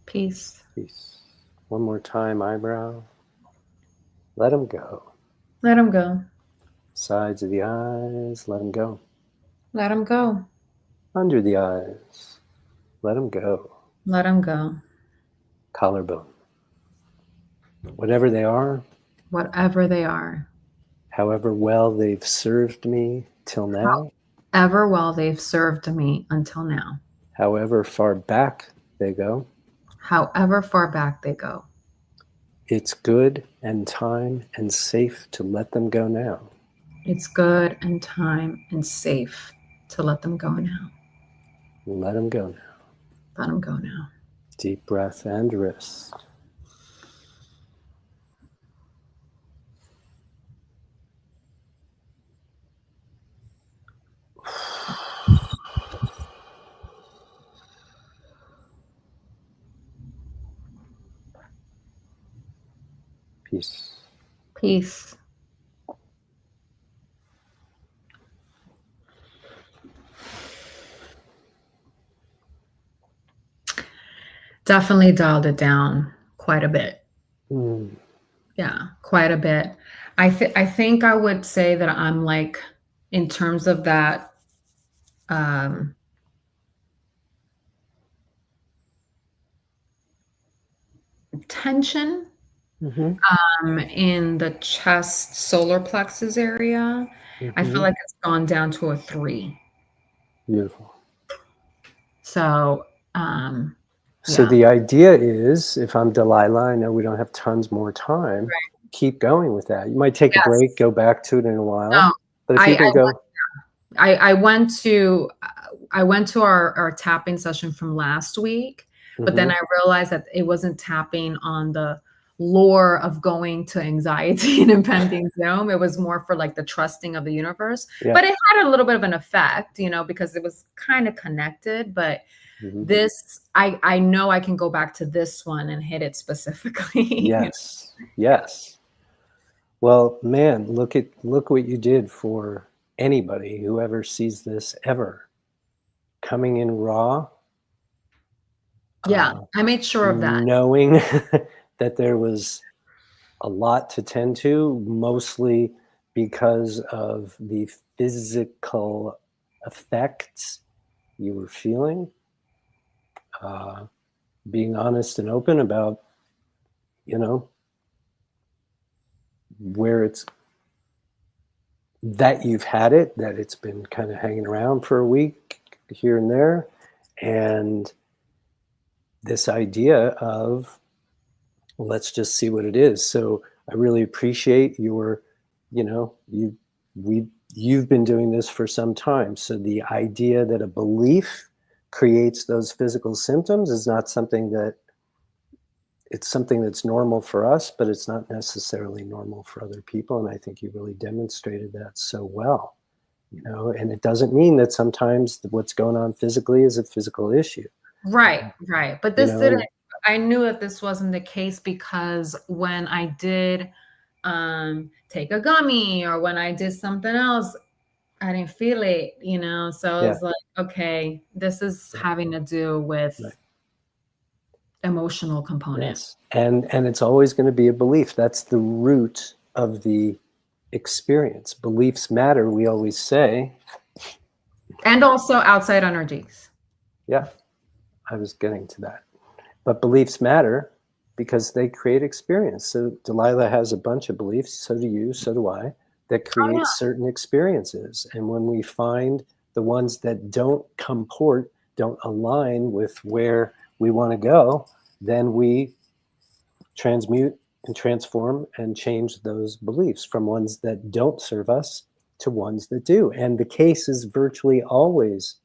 Peace. Peace. One more time, eyebrow. Let them go. Let them go. Sides of the eyes, let them go. Let them go. Under the eyes, let them go. Let them go. Collarbone. Whatever they are. Whatever they are. However well they've served me till now. However well they've served me until now. However far back they go. However far back they go. It's good and time and safe to let them go now. It's good and time and safe to let them go now. Let them go now. Let them go now. Deep breath and wrist. Peace. Peace. Definitely dialed it down quite a bit. Yeah, quite a bit. I think I would say that I'm like, in terms of that, tension in the chest solar plexus area, I feel like it's gone down to a 3. Beautiful. So, So yeah. the idea is, if I'm Delilah, I know we don't have tons more time, Right. keep going with that. You might take a break, Yes. go back to it in a while. No, But if you I, can go, I went to our tapping session from last week, but then I realized that it wasn't tapping on the lore of going to anxiety and impending doom. It was more for like the trusting of the universe. yeah. But it had a little bit of an effect, you know, because it was kind of connected. But this, I know I can go back to this one and hit it specifically. Yes. Yes. Well, man, look what you did for anybody who ever sees this ever. Coming in raw, Yeah, I made sure of that. knowing that there was a lot to tend to, mostly because of the physical effects you were feeling. Being honest and open about, you know, where it's that you've had it, that it's been kind of hanging around for a week here and there. And this idea of, well, let's just see what it is. So I really appreciate your, you know, you've been doing this for some time. So the idea that a belief creates those physical symptoms is not something that, it's something that's normal for us, but it's not necessarily normal for other people. And I think you really demonstrated that so well, you know, and it doesn't mean that sometimes what's going on physically is a physical issue. Right, right. But You this didn't, know, I knew that this wasn't the case because when I did take a gummy or when I did something else, I didn't feel it, you know. So I yeah, was like, okay, this is having to do with right. emotional component. Yes. And it's always going to be a belief. That's the root of the experience. Beliefs matter, we always say. And also outside energies. Yeah, I was getting to that. But beliefs matter because they create experience. So Delilah has a bunch of beliefs, so do you, so do I, that create certain experiences. And when we find the ones that don't comport, don't align with where we want to go, then we transmute and transform and change those beliefs from ones that don't serve us to ones that do. And the case is virtually always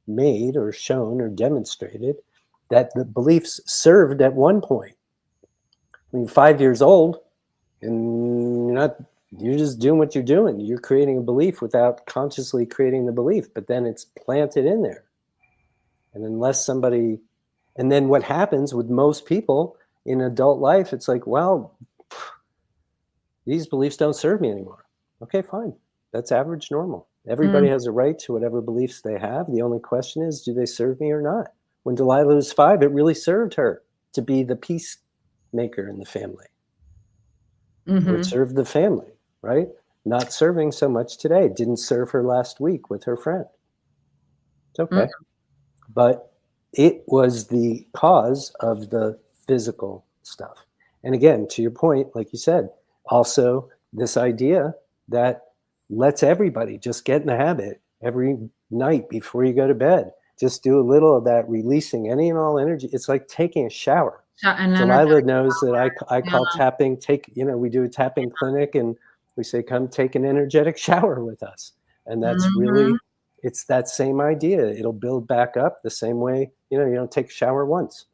made or shown or demonstrated that the beliefs served at one point. When you're 5 years old and you're just doing what you're doing. You're creating a belief without consciously creating the belief, but then it's planted in there. And and then what happens with most people in adult life, it's like, well, these beliefs don't serve me anymore. Okay, fine. That's average normal. Everybody has a right to whatever beliefs they have. The only question is, do they serve me or not? When Delilah was 5, it really served her to be the peacemaker in the family. It served the family, right? Not serving so much today. Didn't serve her last week with her friend. It's okay. But it was the cause of the physical stuff. And again, to your point, like you said, also this idea that lets everybody just get in the habit every night before you go to bed. Just do a little of that, releasing any and all energy. It's like taking a shower. Delilah knows that I call tapping, we do a tapping clinic and we say, come take an energetic shower with us. And that's really, it's that same idea. It'll build back up the same way, you don't take a shower once,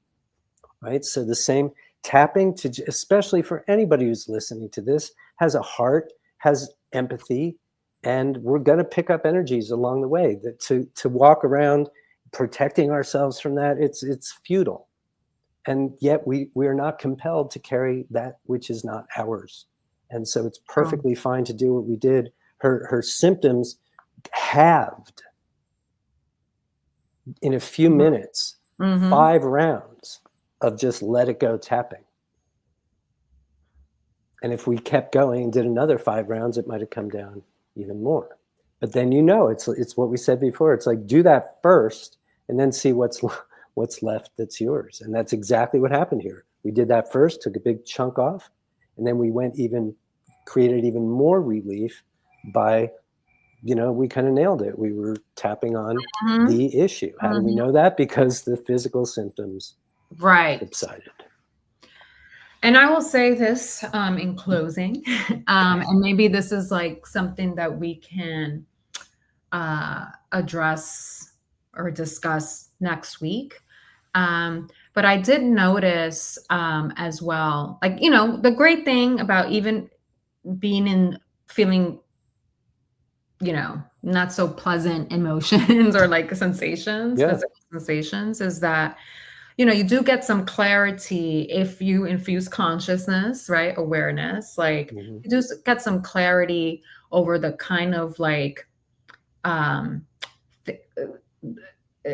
right? So the same tapping to, especially for anybody who's listening to this, has a heart, has empathy, and we're going to pick up energies along the way. That to walk around protecting ourselves from that, it's futile. And yet we are not compelled to carry that which is not ours. And so it's perfectly fine to do what we did. Her symptoms halved in a few minutes, 5 rounds of just let it go tapping. And if we kept going and did another 5 rounds, it might have come down even more. But then it's what we said before. It's like, do that first and then see what's left that's yours. And that's exactly what happened here. We did that first, took a big chunk off, and then we created even more relief by you know, we kind of nailed it. We were tapping on Mhm. the issue. How do we Mhm. know that? Because the physical symptoms Right. subsided. And I will say this in closing, and maybe this is like something that we can address or discuss next week. But I did notice as well, like, you know, the great thing about even being in feeling, you know, not so pleasant emotions or like sensations, Yeah. physical sensations, is that, you know, you do get some clarity if you infuse consciousness, right? Awareness, like Mhm. you do get some clarity over the kind of like um, th- uh,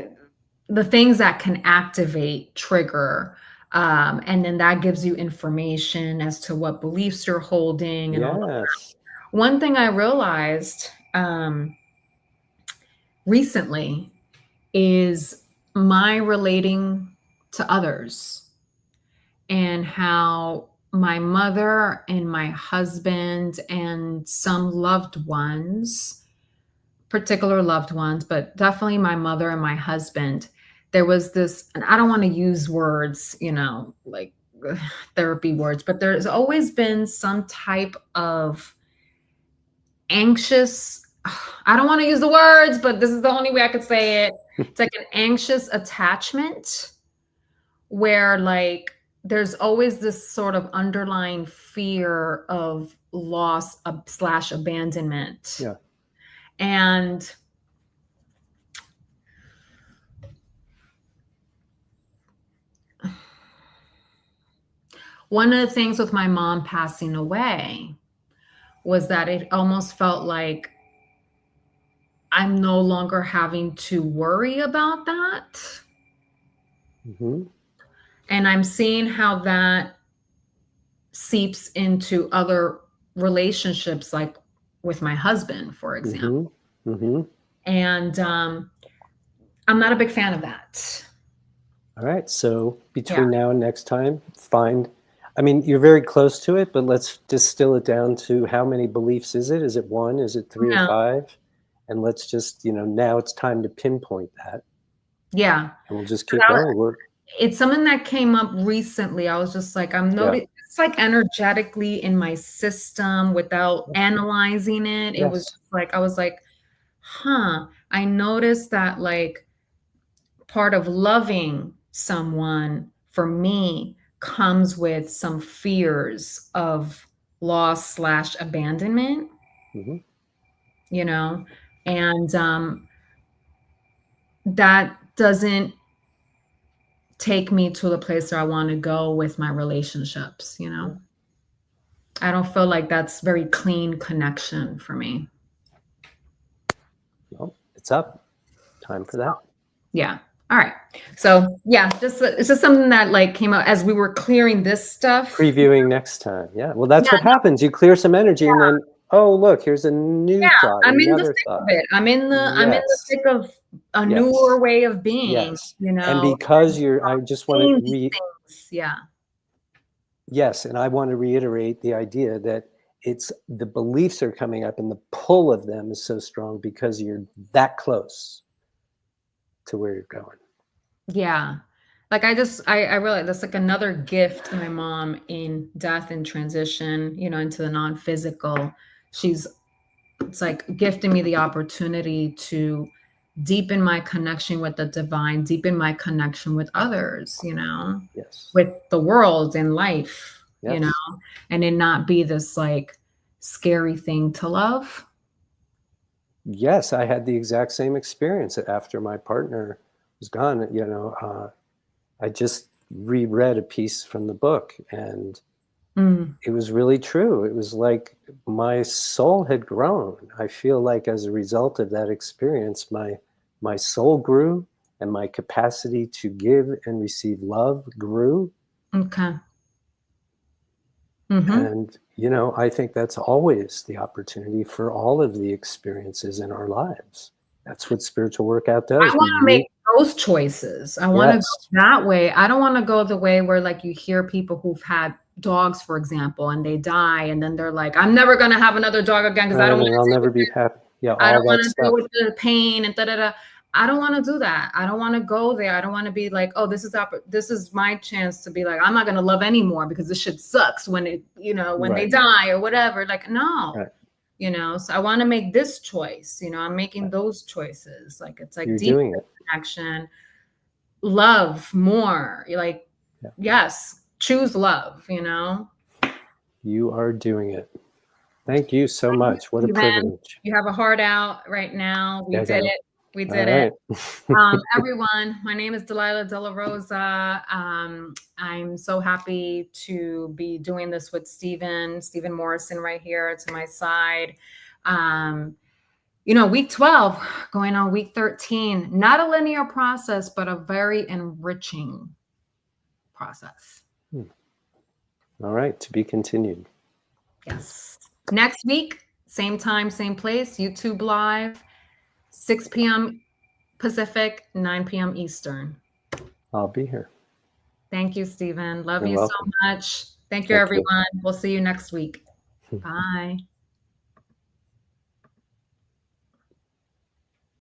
the things that can activate, trigger, and then that gives you information as to what beliefs you're holding and all that. Yes. One thing I realized recently is my relating to others and how my mother and my husband and some loved ones, particular loved ones, but definitely my mother and my husband, there was this, and I don't want to use words, you know, like therapy words, but there's always been some type of anxious, I don't want to use the words, but this is the only way I could say it. It's like an anxious attachment where like there's always this sort of underlying fear of loss slash abandonment. Yeah. And one of the things with my mom passing away was that it almost felt like I'm no longer having to worry about that. Mhm. And I'm seeing how that seeps into other relationships, like with my husband, for example. Mhm. Mhm. And I'm not a big fan of that. All right. So Yeah. between now and next time, find, I mean, you're very close to it, but let's distill it down to how many beliefs is it? Is it one? Is it three or Yeah. five? And let's just, you know, now it's time to pinpoint that. Yeah. And we'll just 'Cause keep going. We're, it's something that came up recently. I was just like, I'm yeah. noticing it's like energetically in my system without analyzing it. It was Yes. just like, I was like, huh. I noticed that like part of loving someone for me comes with some fears of loss slash abandonment, Hmm. you know, and that doesn't take me to the place where I want to go with my relationships, you know. Yeah. I don't feel like that's very clean connection for me. Well, it's up. Time for that. Yeah. All right. So yeah, just it's just something that like came out as we were clearing this stuff. Previewing next time. Yeah. Well, that's Yeah, what happens. You clear some energy and then, oh, look, here's a new yeah. thought, I'm in the another thick of thought. it. I'm in the Yes. thick of a Yes. newer way of being, Yes. you And know, because you're, I just want seeing these to things. Yeah. yes, and I want to reiterate the idea that it's the beliefs are coming up and the pull of them is so strong because you're that close to where you're going. Yeah. Like I realized that's like another gift to my mom in death and transition, you know, into the non-physical. She's it's like gifting me the opportunity to deepen my connection with the divine, deepen my connection with others, you know, Yes. with the world and life, you know, Yes. and it not be this like scary thing to love. Yes, I had the exact same experience after my partner was gone. You know, I just reread a piece from the book and Mm, it was really true. It was like my soul had grown. I feel like as a result of that experience, my soul grew and my capacity to give and receive love grew. okay. Mm-hmm. And, you know, I think that's always the opportunity for all of the experiences in our lives. That's what spiritual workout I does. We want to make meet, those choices. I want to go yes, that way. I don't want to go the way where like you hear people who've had dogs, for example, and they die, and then they're like, "I'm never gonna have another dog again because I right, don't and want I'll to deal never with be it." happy. Yeah, I all don't want that to deal stuff. with the pain and da da da. I don't want to do that. I don't want to go there. I don't want to be like, oh, this is my chance to be like, I'm not going to love anymore because this shit sucks when it, when they Right. die or whatever. Like, no, Right. so I want to make this choice. I'm making those choices. Like, it's like You're deep doing it. connection, love more. You're like, Yeah. yes, choose love, You are doing it. Thank you so much. What a privilege. You have a heart out right now. We Yeah, did it. We did all it. right. Everyone, my name is Delilah De La Rosa. I'm so happy to be doing this with Steven Morrison right here to my side. Week 12, going on week 13, not a linear process, but a very enriching process. All right, to be continued. Yes. Next week, same time, same place, YouTube Live, 6 p.m. Pacific, 9 p.m. Eastern. I'll be here. Thank you, Steven. Love You're you welcome. so much. Thank you, everyone. We'll see you next week. Bye.